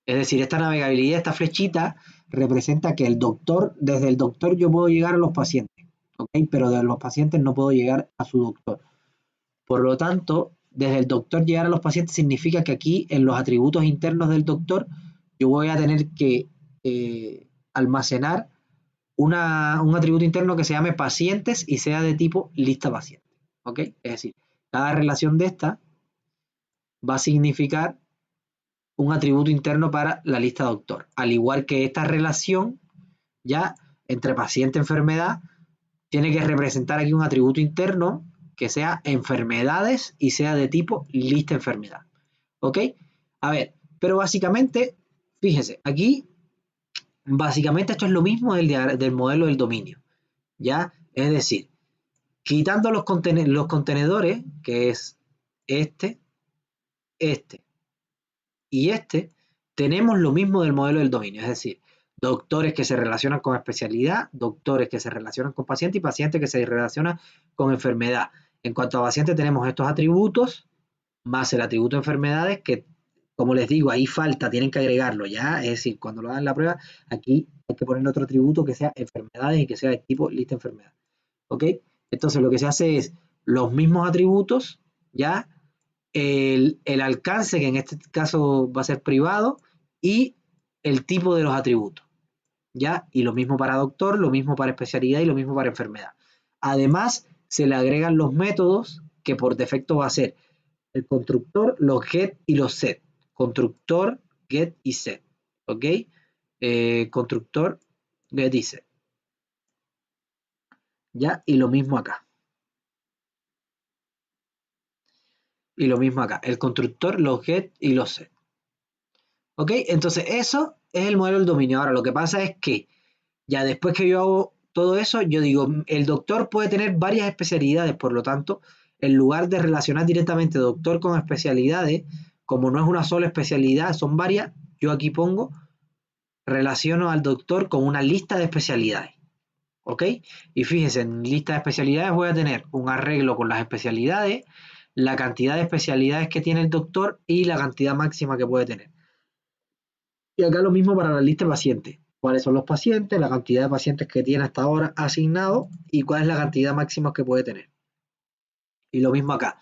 S1: es decir, esta navegabilidad, esta flechita, representa que desde el doctor yo puedo llegar a los pacientes, ¿ok? Pero de los pacientes no puedo llegar a su doctor. Por lo tanto, desde el doctor llegar a los pacientes significa que aquí en los atributos internos del doctor yo voy a tener que almacenar un atributo interno que se llame pacientes y sea de tipo lista paciente, ¿ok? Es decir, cada relación de esta va a significar un atributo interno para la lista doctor. Al igual que esta relación ya entre paciente y enfermedad, tiene que representar aquí un atributo interno que sea enfermedades y sea de tipo lista enfermedad. ¿Ok? A ver, pero básicamente, fíjese, aquí básicamente esto es lo mismo del modelo del dominio. ¿Ya? Es decir, quitando los contenedores, que es este, este y este, tenemos lo mismo del modelo del dominio, es decir, doctores que se relacionan con especialidad, doctores que se relacionan con paciente y pacientes que se relacionan con enfermedad. En cuanto a paciente tenemos estos atributos, más el atributo enfermedades, que como les digo, ahí falta, tienen que agregarlo, ¿ya? Es decir, cuando lo hagan la prueba, aquí hay que poner otro atributo que sea enfermedades y que sea de tipo lista enfermedad, ¿ok? Entonces lo que se hace es los mismos atributos, ¿ya? El alcance, que en este caso va a ser privado, y el tipo de los atributos, ¿ya? Y lo mismo para doctor, lo mismo para especialidad y lo mismo para enfermedad. Además, se le agregan los métodos que por defecto va a ser el constructor, los get y los set. Constructor, get y set, ¿ok? Constructor, get y set, ¿ya? Y lo mismo acá. Y lo mismo acá, el constructor, los get y los set. ¿Ok? Entonces eso es el modelo del dominio. Ahora lo que pasa es que ya después que yo hago todo eso, yo digo, el doctor puede tener varias especialidades, por lo tanto, en lugar de relacionar directamente doctor con especialidades, como no es una sola especialidad, son varias, yo aquí pongo, relaciono al doctor con una lista de especialidades. ¿Ok? Y fíjense, en lista de especialidades voy a tener un arreglo con las especialidades, la cantidad de especialidades que tiene el doctor y la cantidad máxima que puede tener. Y acá lo mismo para la lista de pacientes. ¿Cuáles son los pacientes? La cantidad de pacientes que tiene hasta ahora asignado y cuál es la cantidad máxima que puede tener. Y lo mismo acá.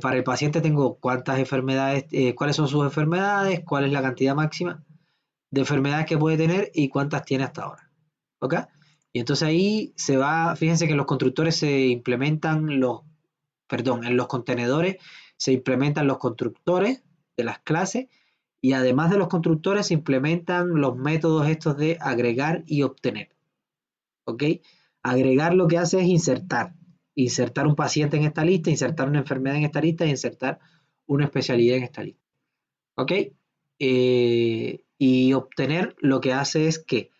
S1: Para el paciente tengo cuántas enfermedades, cuáles son sus enfermedades, cuál es la cantidad máxima de enfermedades que puede tener y cuántas tiene hasta ahora. ¿Ok? Y entonces ahí se va, fíjense que en los constructores se implementan en los contenedores se implementan los constructores de las clases y además de los constructores se implementan los métodos estos de agregar y obtener. ¿Ok? Agregar lo que hace es insertar. Insertar un paciente en esta lista, insertar una enfermedad en esta lista y insertar una especialidad en esta lista. ¿Ok? Y obtener lo que hace es que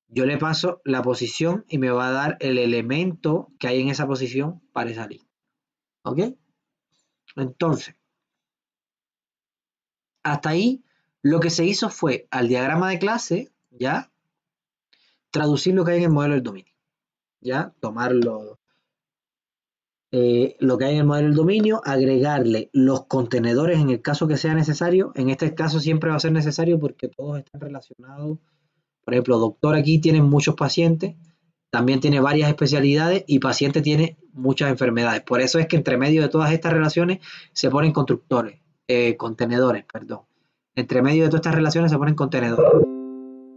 S1: yo le paso la posición y me va a dar el elemento que hay en esa posición para esa lista. ¿Ok? Entonces, hasta ahí lo que se hizo fue al diagrama de clase, ¿ya? Traducir lo que hay en el modelo del dominio, ¿ya? Tomar lo que hay en el modelo del dominio, agregarle los contenedores en el caso que sea necesario. En este caso siempre va a ser necesario porque todos están relacionados. Por ejemplo, doctor aquí tiene muchos pacientes, también tiene varias especialidades y paciente tiene muchas enfermedades. Por eso es que entre medio de todas estas relaciones se ponen contenedores, perdón. Entre medio de todas estas relaciones se ponen contenedores.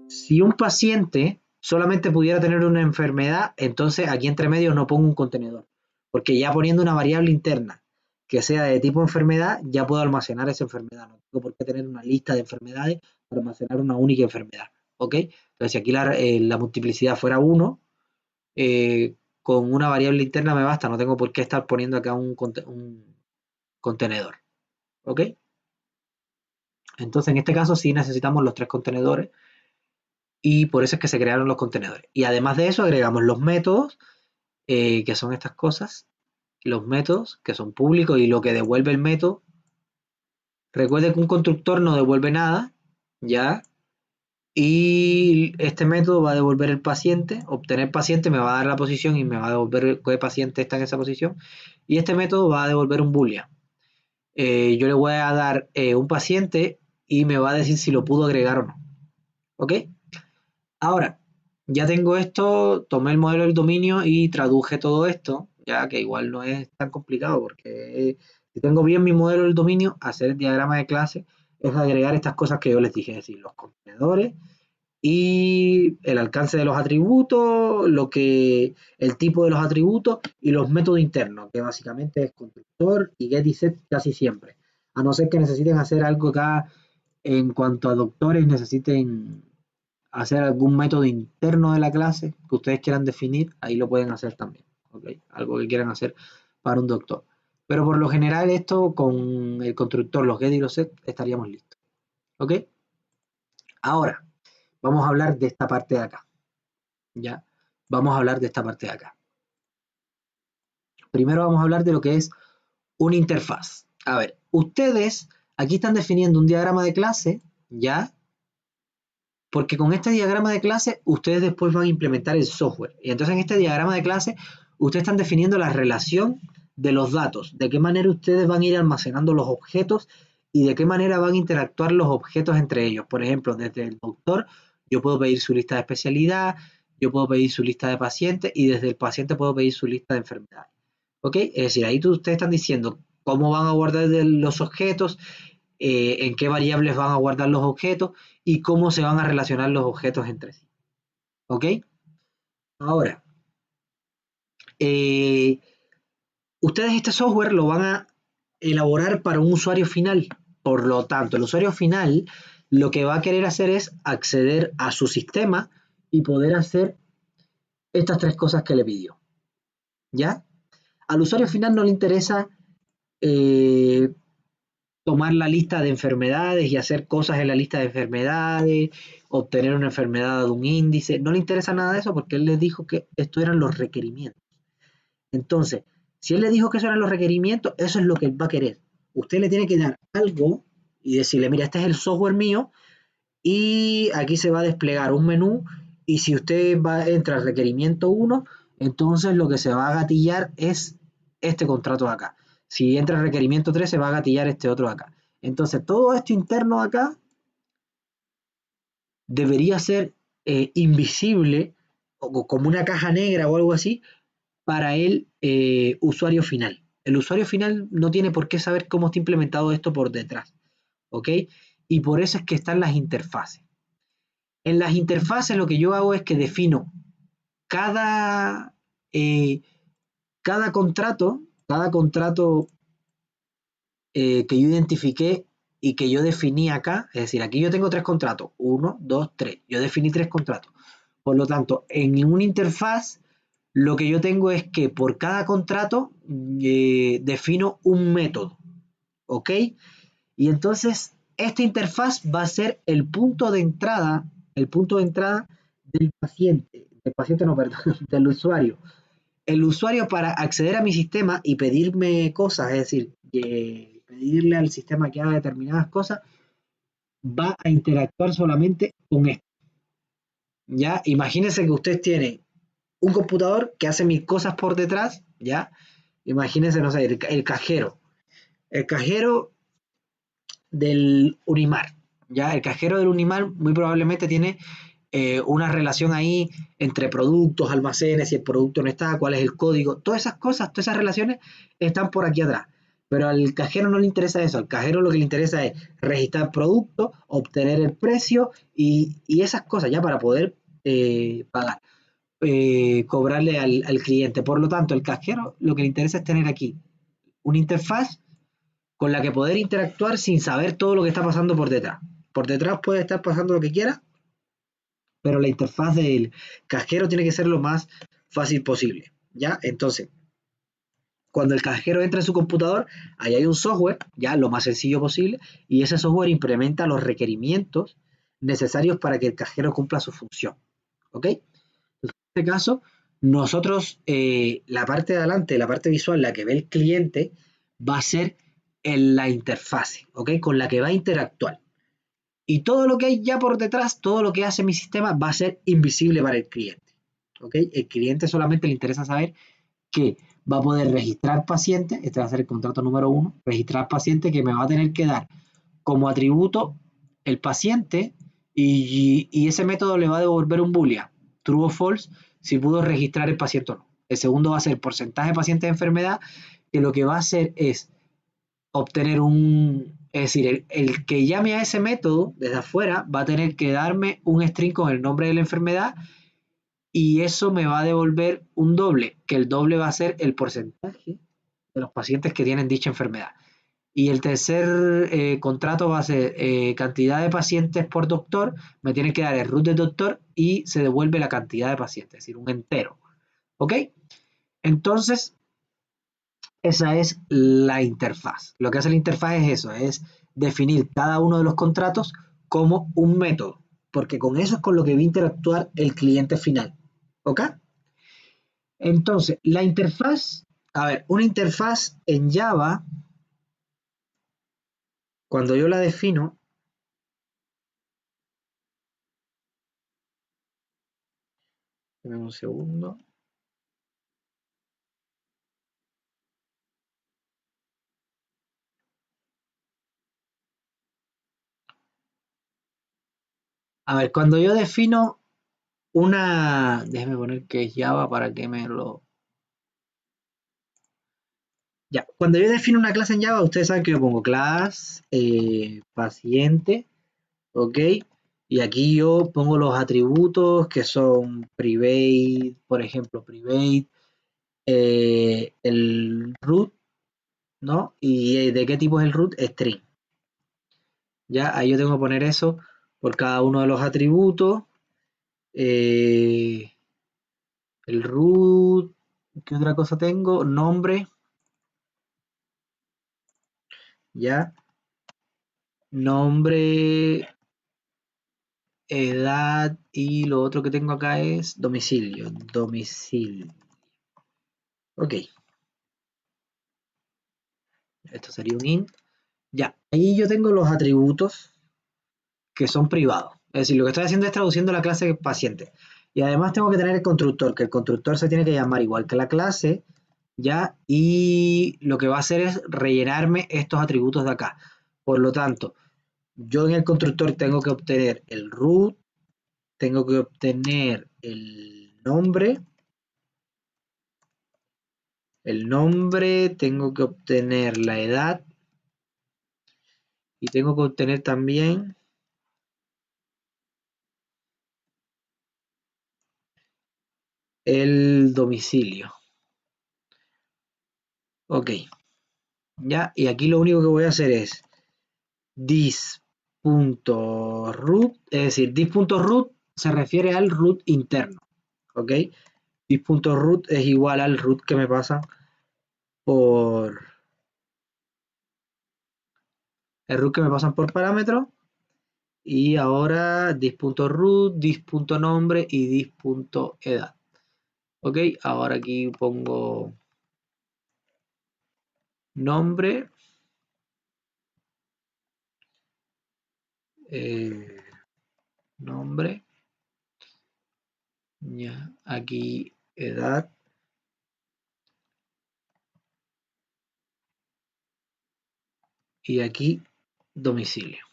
S1: Si un paciente solamente pudiera tener una enfermedad, entonces aquí entre medio no pongo un contenedor, porque ya poniendo una variable interna que sea de tipo enfermedad, ya puedo almacenar esa enfermedad. No tengo por qué tener una lista de enfermedades para almacenar una única enfermedad. ¿Ok? Entonces, si aquí la multiplicidad fuera 1, con una variable interna me basta, no tengo por qué estar poniendo acá un contenedor. ¿Ok? Entonces, en este caso sí necesitamos los 3 contenedores y por eso es que se crearon los contenedores. Y además de eso agregamos los métodos, que son estas cosas, los métodos que son públicos y lo que devuelve el método. Recuerde que un constructor no devuelve nada, ¿ya? Y este método va a devolver el paciente, obtener paciente me va a dar la posición y me va a devolver qué paciente está en esa posición. Y este método va a devolver un boolean. Yo le voy a dar un paciente y me va a decir si lo pudo agregar o no. ¿Ok? Ahora, ya tengo esto, tomé el modelo del dominio y traduje todo esto, ya que igual no es tan complicado porque si tengo bien mi modelo del dominio, hacer el diagrama de clase es agregar estas cosas que yo les dije, es decir, los contenedores y el alcance de los atributos, el tipo de los atributos y los métodos internos, que básicamente es constructor y get y set casi siempre. A no ser que necesiten hacer algo acá en cuanto a doctores, necesiten hacer algún método interno de la clase que ustedes quieran definir, ahí lo pueden hacer también. ¿Okay? Algo que quieran hacer para un doctor. Pero por lo general esto con el constructor, los get y los set, estaríamos listos. ¿Ok? Ahora, vamos a hablar de esta parte de acá. ¿Ya? Vamos a hablar de esta parte de acá. Primero vamos a hablar de lo que es una interfaz. A ver, ustedes aquí están definiendo un diagrama de clase, ¿ya? Porque con este diagrama de clase ustedes después van a implementar el software. Y entonces en este diagrama de clase ustedes están definiendo la relación de los datos, de qué manera ustedes van a ir almacenando los objetos y de qué manera van a interactuar los objetos entre ellos. Por ejemplo, desde el doctor yo puedo pedir su lista de especialidad, yo puedo pedir su lista de pacientes y desde el paciente puedo pedir su lista de enfermedades. ¿Ok? Es decir, ahí ustedes están diciendo cómo van a guardar los objetos, en qué variables van a guardar los objetos y cómo se van a relacionar los objetos entre sí. ¿Ok? Ahora, eh, ustedes este software lo van a elaborar para un usuario final. Por lo tanto, el usuario final lo que va a querer hacer es acceder a su sistema y poder hacer estas tres cosas que le pidió. ¿Ya? Al usuario final no le interesa eh, tomar la lista de enfermedades y hacer cosas en la lista de enfermedades, obtener una enfermedad de un índice. No le interesa nada de eso porque él les dijo que estos eran los requerimientos. Entonces, si él le dijo que esos eran los requerimientos, eso es lo que él va a querer. Usted le tiene que dar algo y decirle, mira, este es el software mío y aquí se va a desplegar un menú y si usted entra al requerimiento 1, entonces lo que se va a gatillar es este contrato de acá. Si entra el requerimiento 3, se va a gatillar este otro de acá. Entonces, todo esto interno de acá debería ser invisible o como una caja negra o algo así para el usuario final. El usuario final no tiene por qué saber cómo está implementado esto por detrás, ¿ok? Y por eso es que están las interfaces. En las interfaces lo que yo hago es que defino cada, eh, cada contrato que yo identifiqué y que yo definí acá, es decir, aquí yo tengo tres contratos, uno, dos, tres, yo definí tres contratos. Por lo tanto, en una interfaz lo que yo tengo es que por cada contrato defino un método, ¿ok? Y entonces esta interfaz va a ser el punto de entrada del paciente no, perdón, del usuario. El usuario para acceder a mi sistema y pedirme cosas, es decir, pedirle al sistema que haga determinadas cosas, va a interactuar solamente con esto. ¿Ya? Imagínense que usted tiene un computador que hace mil cosas por detrás, ¿ya? Imagínense, no sé, el cajero. El cajero del Unimar, ¿ya? El cajero del Unimar muy probablemente tiene una relación ahí entre productos, almacenes, si el producto no está, cuál es el código, todas esas cosas, todas esas relaciones están por aquí atrás. Pero al cajero no le interesa eso, al cajero lo que le interesa es registrar producto, obtener el precio y esas cosas ya para poder pagar, cobrarle al cliente. Por lo tanto, el cajero lo que le interesa es tener aquí una interfaz con la que poder interactuar sin saber todo lo que está pasando por detrás. Por detrás puede estar pasando lo que quiera, pero la interfaz del cajero tiene que ser lo más fácil posible. ¿Ya? Entonces, cuando el cajero entra en su computador, ahí hay un software, ya lo más sencillo posible, y ese software implementa los requerimientos necesarios para que el cajero cumpla su función. ¿Ok? En este caso, nosotros, la parte de adelante, la parte visual, la que ve el cliente, va a ser en la interfase, ¿ok? Con la que va a interactuar. Y todo lo que hay ya por detrás, todo lo que hace mi sistema va a ser invisible para el cliente. ¿Ok? El cliente solamente le interesa saber que va a poder registrar paciente, este va a ser el contrato número 1, registrar paciente que me va a tener que dar como atributo el paciente y ese método le va a devolver un boolean, true o false, si pudo registrar el paciente o no. El segundo va a ser porcentaje de paciente de enfermedad, que lo que va a hacer es obtener es decir, el que llame a ese método desde afuera va a tener que darme un string con el nombre de la enfermedad y eso me va a devolver un doble, que el doble va a ser el porcentaje de los pacientes que tienen dicha enfermedad. Y el tercer contrato va a ser cantidad de pacientes por doctor, me tiene que dar el root del doctor y se devuelve la cantidad de pacientes, es decir, un entero. ¿Ok? Entonces, esa es la interfaz. Lo que hace la interfaz es eso, es definir cada uno de los contratos como un método, porque con eso es con lo que va a interactuar el cliente final. ¿Ok? Entonces, la interfaz, a ver, una interfaz en Java, cuando yo la defino, dame un segundo. A ver, cuando yo defino una... Déjeme poner que es Java para que me lo... Ya, cuando yo defino una clase en Java, ustedes saben que yo pongo class, paciente, ¿ok? Y aquí yo pongo los atributos que son private, por ejemplo, private, el root, ¿no? ¿Y de qué tipo es el root? String. Ya, ahí yo tengo que poner eso por cada uno de los atributos. El root, ¿qué otra cosa tengo? Nombre, ya. Nombre, edad y lo otro que tengo acá es domicilio. Domicilio. Ok, esto sería un int. Ya, ahí yo tengo los atributos que son privados. Es decir, lo que estoy haciendo es traduciendo la clase paciente. Y además tengo que tener el constructor, que el constructor se tiene que llamar igual que la clase, ¿ya? Y lo que va a hacer es rellenarme estos atributos de acá. Por lo tanto, yo en el constructor tengo que obtener el root, tengo que obtener tengo que obtener la edad y tengo que obtener también el domicilio. Ok, ya, y aquí lo único que voy a hacer es this.root, es decir, this.root se refiere al root interno, ¿ok? This.root es igual al root que me pasa por el root que me pasan por parámetro y ahora this.root, this.nombre y this.edad. Ok, ahora aquí pongo nombre, eh, nombre, ya, aquí edad y aquí domicilio.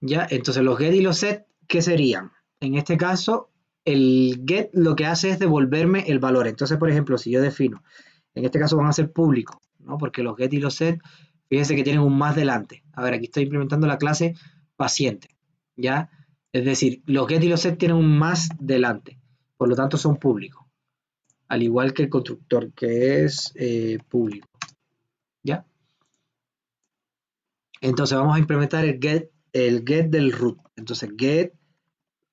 S1: Ya, entonces los get y los set, ¿qué serían? En este caso, el get lo que hace es devolverme el valor. Entonces, por ejemplo, si yo defino, en este caso van a ser públicos, ¿no? Porque los get y los set, fíjense que tienen un más delante. A ver, aquí estoy implementando la clase paciente, ¿ya? Es decir, los get y los set tienen un más delante, por lo tanto son públicos, al igual que el constructor que es público, ¿ya? Entonces vamos a implementar el get del root. Entonces get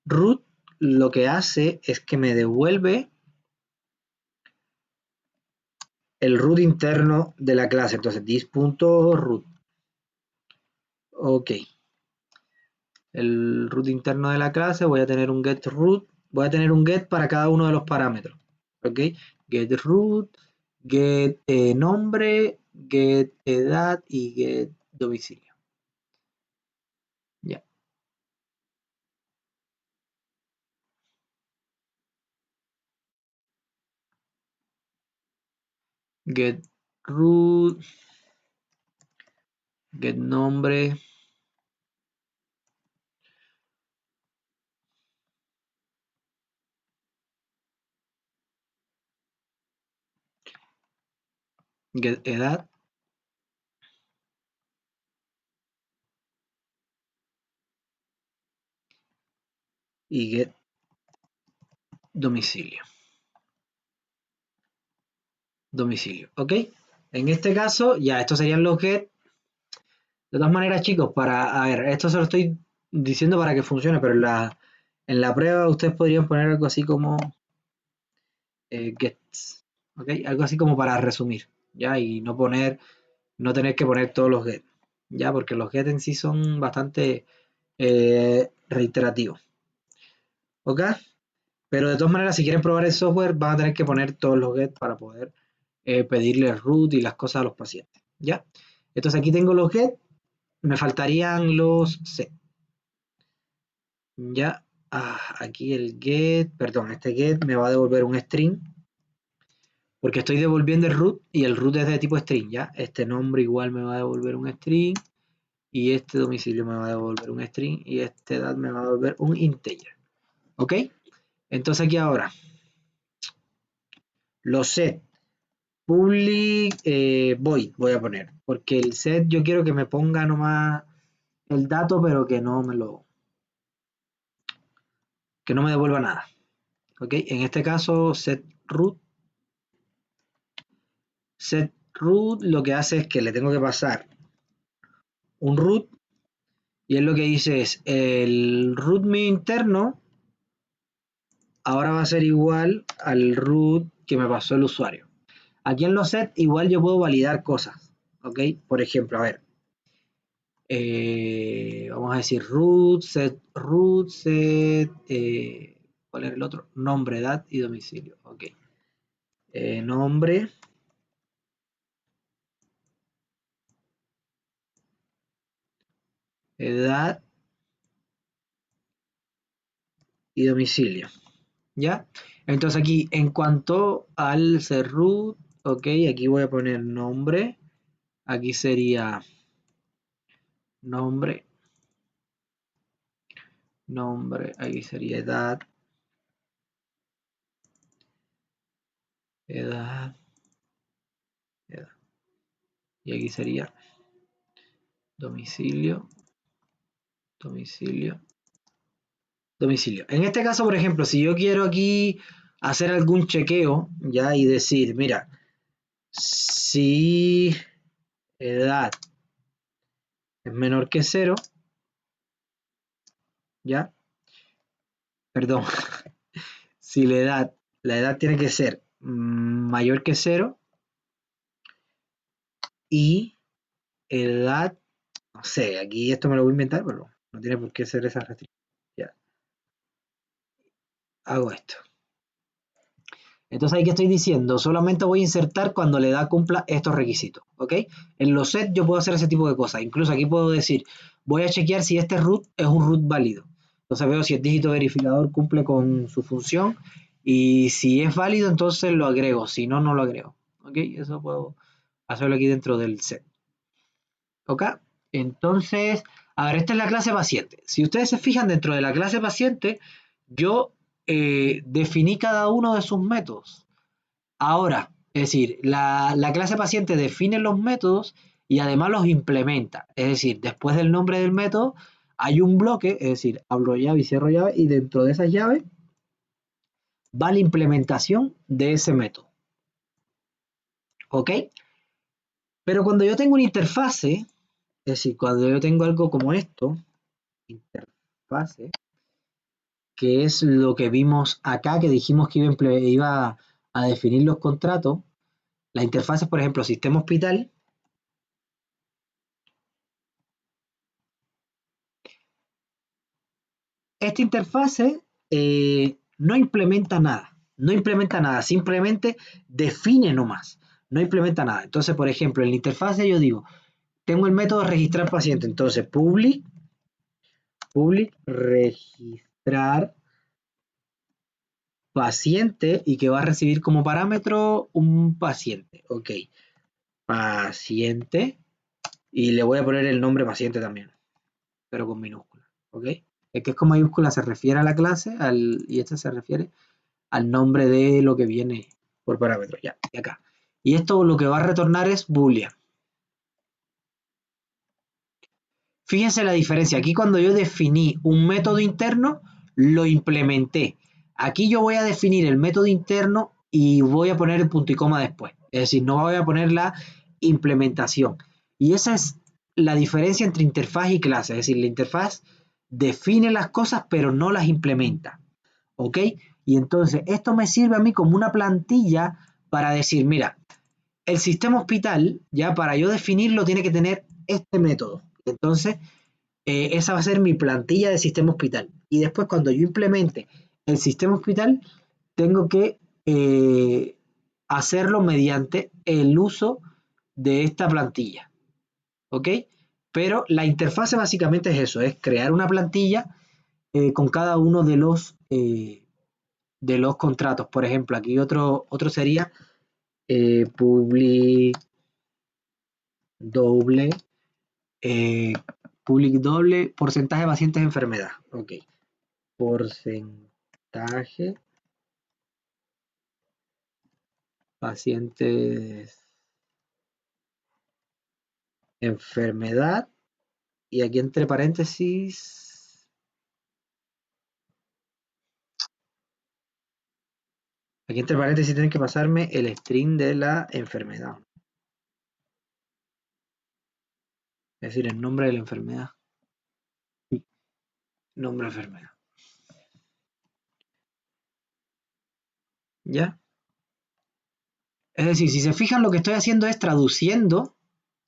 S1: root lo que hace es que me devuelve el root interno de la clase. Entonces this.root. Ok. El root interno de la clase, voy a tener un get root, voy a tener un get para cada uno de los parámetros. Ok. Get root, get nombre, get edad y get domicilio. Ya. Get root, get nombre, get edad y get domicilio. Domicilio, ¿ok? En este caso, ya estos serían los get. De todas maneras, chicos, a ver, esto se lo estoy diciendo para que funcione, pero en la prueba ustedes podrían poner algo así como gets, ¿ok? Algo así como para resumir, ¿ya? Y no tener que poner todos los get, ¿ya? Porque los get en sí son bastante reiterativos, ¿ok? Pero de todas maneras, si quieren probar el software, van a tener que poner todos los get para poder pedirle root y las cosas a los pacientes, ¿ya? Entonces aquí tengo los get, me faltarían los set. Ya, aquí el get, perdón, este get me va a devolver un string, porque estoy devolviendo el root y el root es de tipo string, ya. Este nombre igual me va a devolver un string, y este domicilio me va a devolver un string y este edad me va a devolver un integer. ¿Ok? Entonces aquí ahora, los set public void voy a poner, porque el set yo quiero que me ponga nomás el dato, pero que no me devuelva nada. ¿Ok? En este caso, set root lo que hace es que le tengo que pasar un root y él lo que dice es el root mío interno ahora va a ser igual al root que me pasó el usuario. Aquí en los set igual yo puedo validar cosas, ¿ok? Por ejemplo, a ver, vamos a decir root, ¿cuál era el otro? Nombre, edad y domicilio, ok. Nombre, edad y domicilio, ¿ya? Entonces aquí, en cuanto al ser root, ok, aquí voy a poner nombre, aquí sería nombre, aquí sería edad, edad, y aquí sería domicilio, domicilio, domicilio. En este caso, por ejemplo, si yo quiero aquí hacer algún chequeo, ya, y decir, mira, si edad es menor que 0, ya, perdón, si la edad tiene que ser mayor que 0 y edad, no sé, aquí esto me lo voy a inventar, pero no tiene por qué ser esa restricción. Ya, hago esto. Entonces ahí que estoy diciendo, solamente voy a insertar cuando la edad cumpla estos requisitos, ¿ok? En los sets yo puedo hacer ese tipo de cosas. Incluso aquí puedo decir, voy a chequear si este root es un root válido. Entonces veo si el dígito verificador cumple con su función y si es válido entonces lo agrego, si no, no lo agrego, ¿ok? Eso puedo hacerlo aquí dentro del set, ¿ok? Entonces, a ver, esta es la clase paciente. Si ustedes se fijan dentro de la clase paciente, yo definí cada uno de sus métodos. Ahora, es decir, la clase paciente define los métodos y además los implementa. Es decir, después del nombre del método hay un bloque, es decir, abro llave y cierro llave, y dentro de esas llaves va la implementación de ese método. ¿Ok? Pero cuando yo tengo una interfase, es decir, cuando yo tengo algo como esto, interfase, que es lo que vimos acá, que dijimos que iba a definir los contratos, la interfase, por ejemplo, sistema hospital, esta interfase no implementa nada, simplemente define nomás, no implementa nada. Entonces, por ejemplo, en la interfase yo digo, tengo el método registrar paciente, entonces public registrar paciente y que va a recibir como parámetro un paciente, ok, paciente, y le voy a poner el nombre paciente también, pero con minúscula, ok. El que es con mayúscula se refiere a la clase y este se refiere al nombre de lo que viene por parámetro, ya, y acá. Y esto lo que va a retornar es boolean. Fíjense la diferencia, aquí cuando yo definí un método interno, lo implementé. Aquí yo voy a definir el método interno y voy a poner el punto y coma después. Es decir, no voy a poner la implementación. Y esa es la diferencia entre interfaz y clase. Es decir, la interfaz define las cosas pero no las implementa. ¿Ok? Y entonces esto me sirve a mí como una plantilla para decir, mira, el sistema hospital, ya para yo definirlo, tiene que tener este método. Entonces, esa va a ser mi plantilla de sistema hospital. Y después, cuando yo implemente el sistema hospital, tengo que hacerlo mediante el uso de esta plantilla. ¿Ok? Pero la interfase básicamente es eso, es crear una plantilla con cada uno de los contratos. Por ejemplo, aquí otro sería public doble Public doble, porcentaje de pacientes de enfermedad. Ok. Porcentaje pacientes enfermedad. Y aquí entre paréntesis. Aquí entre paréntesis tienen que pasarme el string de la enfermedad. Es decir, el nombre de la enfermedad. Nombre de enfermedad. ¿Ya? Es decir, si se fijan, lo que estoy haciendo es traduciendo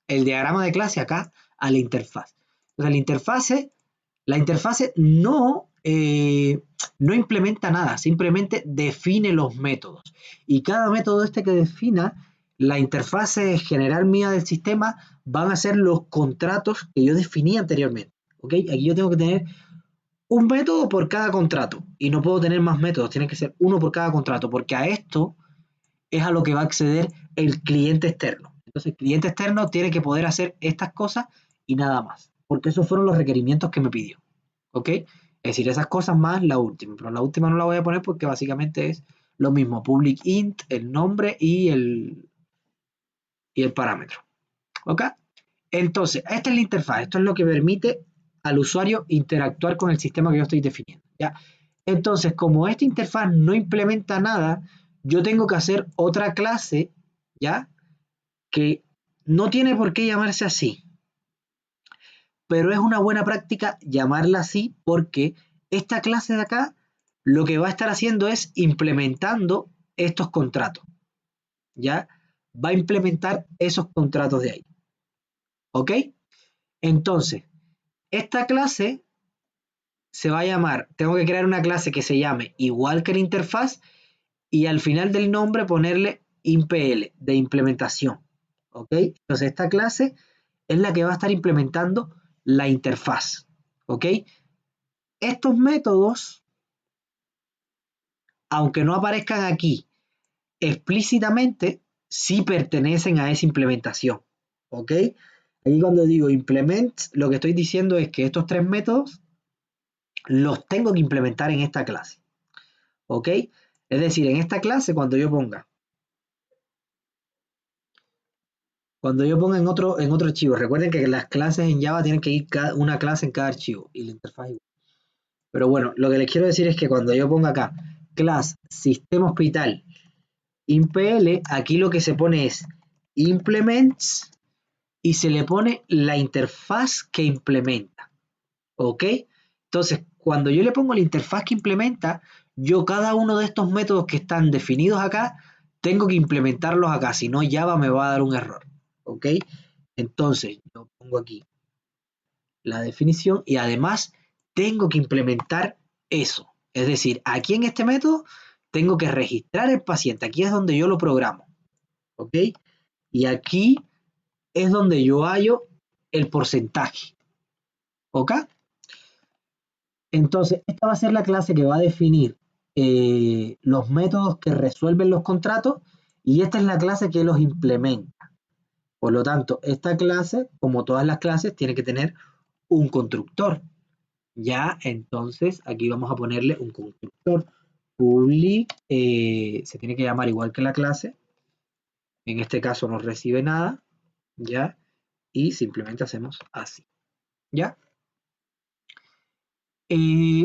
S1: el diagrama de clase acá a la interfaz. O sea, la interfase no implementa nada, simplemente define los métodos. Y cada método este que defina, la interfase general mía del sistema van a ser los contratos que yo definí anteriormente. ¿Ok? Aquí yo tengo que tener un método por cada contrato y no puedo tener más métodos, tiene que ser uno por cada contrato, porque a esto es a lo que va a acceder el cliente externo. Entonces el cliente externo tiene que poder hacer estas cosas y nada más, porque esos fueron los requerimientos que me pidió. ¿Ok? Es decir, esas cosas más la última, pero la última no la voy a poner porque básicamente es lo mismo, public int, el nombre y el parámetro. ¿Ok? Entonces, esta es la interfaz, esto es lo que permite al usuario interactuar con el sistema que yo estoy definiendo. ¿Ya? Entonces, como esta interfaz no implementa nada, yo tengo que hacer otra clase, ¿ya? Que no tiene por qué llamarse así, pero es una buena práctica llamarla así porque esta clase de acá lo que va a estar haciendo es implementando estos contratos, ¿ya? Va a implementar esos contratos de ahí, ¿ok? Entonces, esta clase se va a llamar, tengo que crear una clase que se llame igual que la interfaz y al final del nombre ponerle impl de implementación, ¿ok? Entonces esta clase es la que va a estar implementando la interfaz, ¿ok? Estos métodos, aunque no aparezcan aquí explícitamente, sí pertenecen a esa implementación, ¿ok? Aquí cuando digo implement, lo que estoy diciendo es que estos tres métodos los tengo que implementar en esta clase, ¿ok? Es decir, en esta clase cuando yo ponga en otro archivo, recuerden que las clases en Java tienen que ir una clase en cada archivo y la interfaz igual. Pero bueno, lo que les quiero decir es que cuando yo ponga acá class sistema hospital impl, aquí lo que se pone es implements y se le pone la interfaz que implementa, ¿ok? Entonces, cuando yo le pongo la interfaz que implementa, yo cada uno de estos métodos que están definidos acá, tengo que implementarlos acá, si no Java me va a dar un error, ¿ok? Entonces, yo pongo aquí la definición y además tengo que implementar eso. Es decir, aquí en este método tengo que registrar el paciente. Aquí es donde yo lo programo, ¿ok? Y aquí es donde yo hallo el porcentaje, ¿ok? Entonces, esta va a ser la clase que va a definir los métodos que resuelven los contratos y esta es la clase que los implementa. Por lo tanto, esta clase, como todas las clases, tiene que tener un constructor. Ya, entonces, aquí vamos a ponerle un constructor public, se tiene que llamar igual que la clase. En este caso no recibe nada, ¿ya? Y simplemente hacemos así, ¿ya?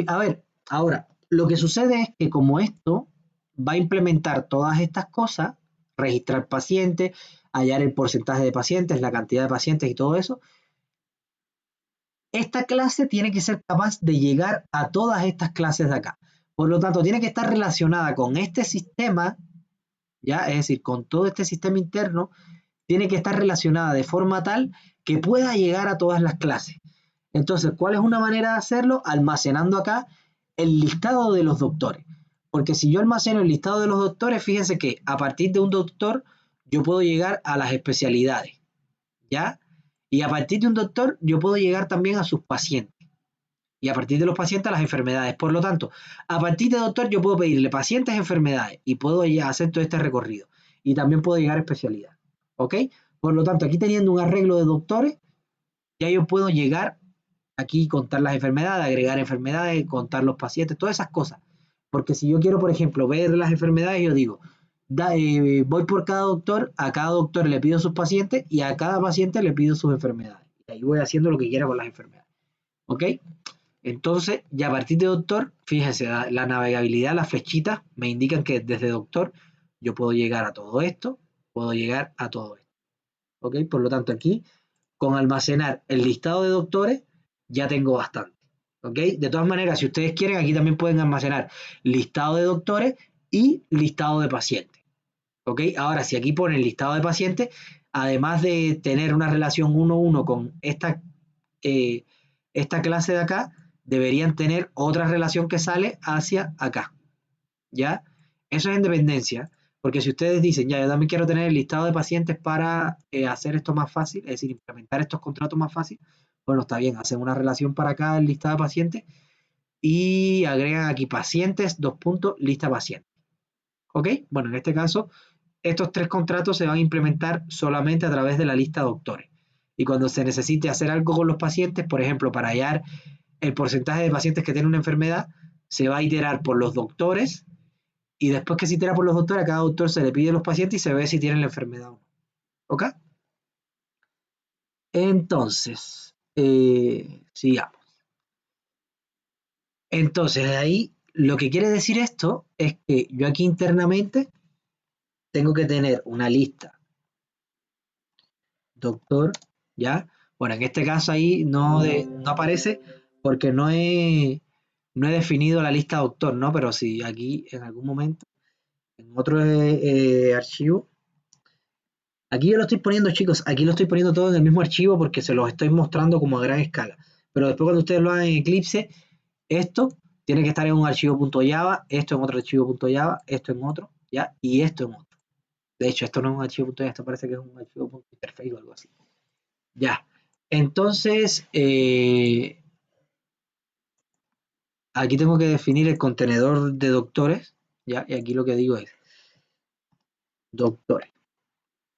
S1: A ver, ahora, lo que sucede es que como esto va a implementar todas estas cosas, registrar pacientes, hallar el porcentaje de pacientes, la cantidad de pacientes y todo eso, esta clase tiene que ser capaz de llegar a todas estas clases de acá. Por lo tanto, tiene que estar relacionada con este sistema, ¿ya? Es decir, con todo este sistema interno, tiene que estar relacionada de forma tal que pueda llegar a todas las clases. Entonces, ¿cuál es una manera de hacerlo? Almacenando acá el listado de los doctores. Porque si yo almaceno el listado de los doctores, fíjense que a partir de un doctor yo puedo llegar a las especialidades, ¿ya? Y a partir de un doctor yo puedo llegar también a sus pacientes. Y a partir de los pacientes a las enfermedades. Por lo tanto, a partir de doctor yo puedo pedirle pacientes, enfermedades y puedo ya hacer todo este recorrido. Y también puedo llegar a especialidad. ¿Ok? Por lo tanto, aquí teniendo un arreglo de doctores, ya yo puedo llegar aquí contar las enfermedades, agregar enfermedades, contar los pacientes, todas esas cosas. Porque si yo quiero, por ejemplo, ver las enfermedades, yo digo, voy por cada doctor, a cada doctor le pido sus pacientes y a cada paciente le pido sus enfermedades. Y ahí voy haciendo lo que quiera con las enfermedades. ¿Ok? Entonces, ya a partir de doctor, fíjense, la navegabilidad, las flechitas me indican que desde doctor yo puedo llegar a todo esto, puedo llegar a todo esto. ¿Ok? Por lo tanto, aquí, con almacenar el listado de doctores, ya tengo bastante. ¿Ok? De todas maneras, si ustedes quieren, aquí también pueden almacenar listado de doctores y listado de pacientes. ¿Ok? Ahora, si aquí ponen listado de pacientes, además de tener una relación 1-1 con esta clase de acá, deberían tener otra relación que sale hacia acá. ¿Ya? Eso es en dependencia, porque si ustedes dicen, ya, yo también quiero tener el listado de pacientes para hacer esto más fácil, es decir, implementar estos contratos más fácil, bueno, está bien, hacen una relación para acá el listado de pacientes y agregan aquí pacientes, lista pacientes. ¿Ok? Bueno, en este caso, estos tres contratos se van a implementar solamente a través de la lista de doctores. Y cuando se necesite hacer algo con los pacientes, por ejemplo, para hallar el porcentaje de pacientes que tienen una enfermedad, se va a iterar por los doctores y después que se itera por los doctores, a cada doctor se le pide los pacientes y se ve si tienen la enfermedad o no. ¿Ok? Entonces, sigamos. Entonces, ahí lo que quiere decir esto es que yo aquí internamente tengo que tener una lista doctor, ¿ya? Bueno, en este caso ahí no aparece porque no he definido la lista doctor, ¿no? Pero si aquí en algún momento, en otro archivo, aquí yo lo estoy poniendo, chicos, aquí lo estoy poniendo todo en el mismo archivo porque se los estoy mostrando como a gran escala. Pero después cuando ustedes lo hagan en Eclipse, esto tiene que estar en un archivo .java, esto en otro archivo .java, esto en otro, ¿ya? Y esto en otro. De hecho, esto no es un archivo .java, esto parece que es un archivo .interface o algo así. Ya. Entonces, aquí tengo que definir el contenedor de doctores, ¿ya? Y aquí lo que digo es doctores,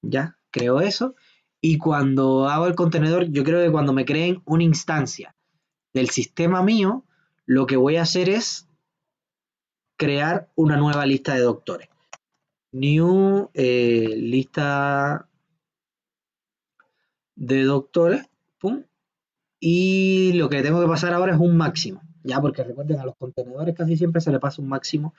S1: ¿ya? Creo eso. Y cuando hago el contenedor, yo creo que cuando me creen una instancia del sistema mío, lo que voy a hacer es crear una nueva lista de doctores. New lista de doctores, pum, y lo que tengo que pasar ahora es un máximo, ya, porque recuerden, a los contenedores casi siempre se le pasa un máximo.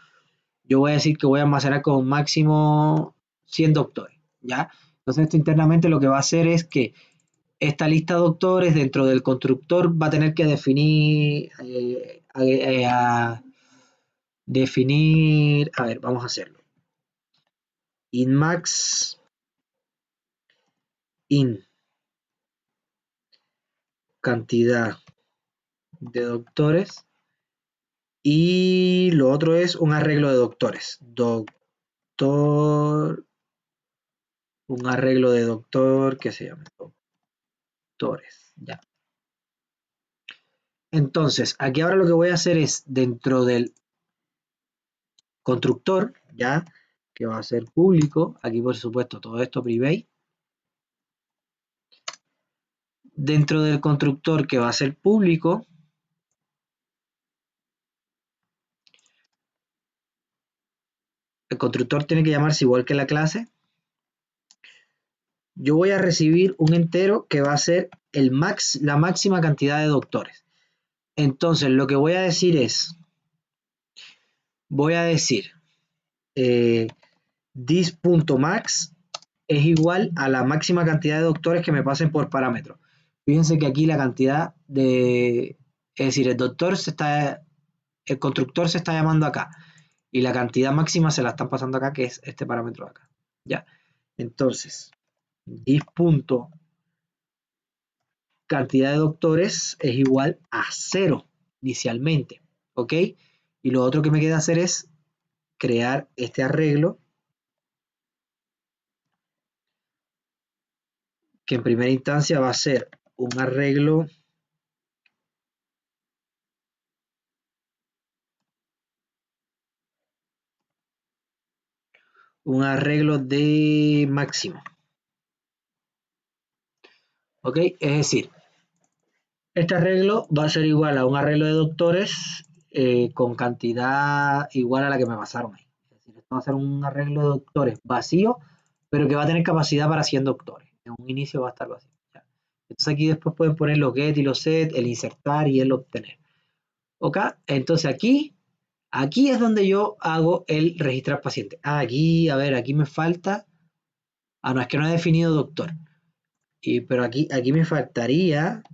S1: Yo voy a decir que voy a almacenar con un máximo 100 doctores, ¿ya? Entonces esto internamente lo que va a hacer es que esta lista de doctores dentro del constructor va a tener que definir, a ver, vamos a hacerlo. Inmax in cantidad de doctores y lo otro es un arreglo de doctores. Doctor, un arreglo de doctor que se llama doctores, ya. Entonces, aquí ahora lo que voy a hacer es dentro del constructor, ya, que va a ser público, aquí por supuesto todo esto private. Dentro del constructor que va a ser público, el constructor tiene que llamarse igual que la clase. Yo voy a recibir un entero que va a ser la máxima cantidad de doctores. Entonces, lo que voy a decir es, voy a decir, this.max es igual a la máxima cantidad de doctores que me pasen por parámetro. Fíjense que aquí la cantidad es decir, el constructor se está llamando acá y la cantidad máxima se la están pasando acá, que es este parámetro de acá. Ya. Entonces, cantidad de doctores es igual a 0 inicialmente, ¿ok? Y lo otro que me queda hacer es crear este arreglo que en primera instancia va a ser un arreglo de máximo. ¿Ok? Es decir, Este arreglo va a ser igual a un arreglo de doctores con cantidad igual a la que me pasaron ahí. Es decir, esto va a ser un arreglo de doctores vacío, pero que va a tener capacidad para 100 doctores. En un inicio va a estar vacío. ¿Ya? Entonces aquí después pueden poner los get y los set, el insertar y el obtener. ¿Ok? Entonces aquí es donde yo hago el registrar paciente. Aquí, a ver, aquí me falta. Ah, no, es que no he definido doctor. Pero aquí me faltaría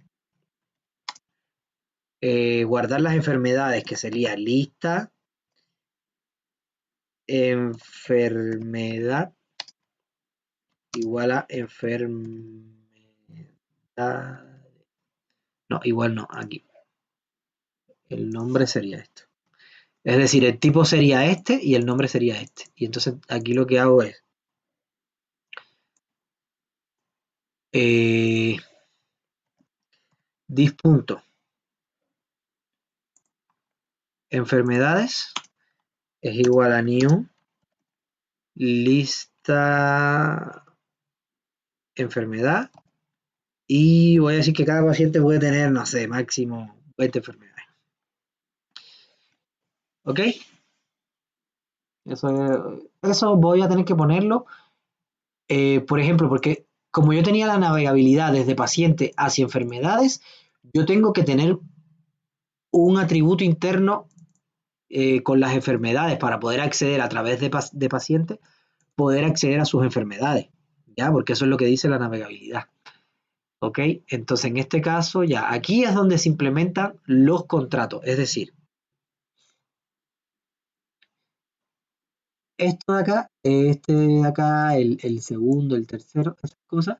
S1: guardar las enfermedades, que sería lista, enfermedad, igual a enfermedad. No, igual no, aquí. El nombre sería esto. Es decir, el tipo sería este y el nombre sería este. Y entonces aquí lo que hago es eh, dispunto enfermedades es igual a new lista enfermedad y voy a decir que cada paciente puede tener, no sé, máximo 20 enfermedades. ¿Ok? Eso voy a tener que ponerlo, por ejemplo, porque como yo tenía la navegabilidad desde paciente hacia enfermedades, yo tengo que tener un atributo interno con las enfermedades para poder acceder a través de pacientes, poder acceder a sus enfermedades, ¿ya? Porque eso es lo que dice la navegabilidad. ¿Ok? Entonces, en este caso, ya, aquí es donde se implementan los contratos, es decir, esto de acá, este de acá, el segundo, el tercero, esas cosas,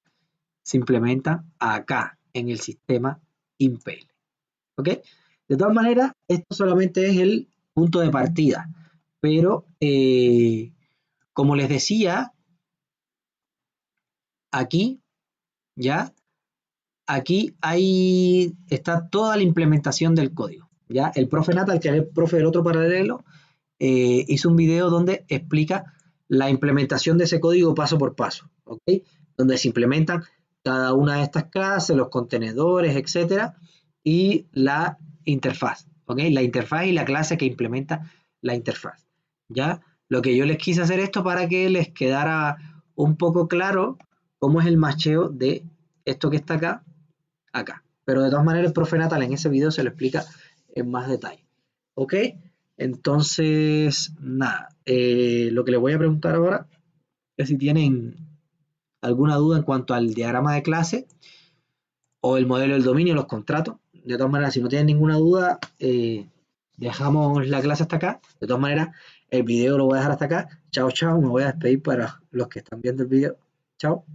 S1: se implementan acá, en el sistema Impel. ¿Ok? De todas maneras, esto solamente es el punto de partida, pero como les decía, aquí, ¿ya? Aquí está toda la implementación del código, ¿ya? El profe Natal, que es el profe del otro paralelo, hizo un video donde explica la implementación de ese código paso por paso, ¿ok? Donde se implementan cada una de estas clases, los contenedores, etcétera, y la interfaz, ¿ok? La interfaz y la clase que implementa la interfaz, ¿ya? Lo que yo les quise hacer esto para que les quedara un poco claro cómo es el macheo de esto que está acá. Pero de todas maneras el profe Natal en ese video se lo explica en más detalle. ¿Ok? Entonces, nada, lo que les voy a preguntar ahora es si tienen alguna duda en cuanto al diagrama de clase o el modelo del dominio, los contratos. De todas maneras, si no tienen ninguna duda, dejamos la clase hasta acá. De todas maneras, el video lo voy a dejar hasta acá. Chao, chao, me voy a despedir para los que están viendo el video. Chao.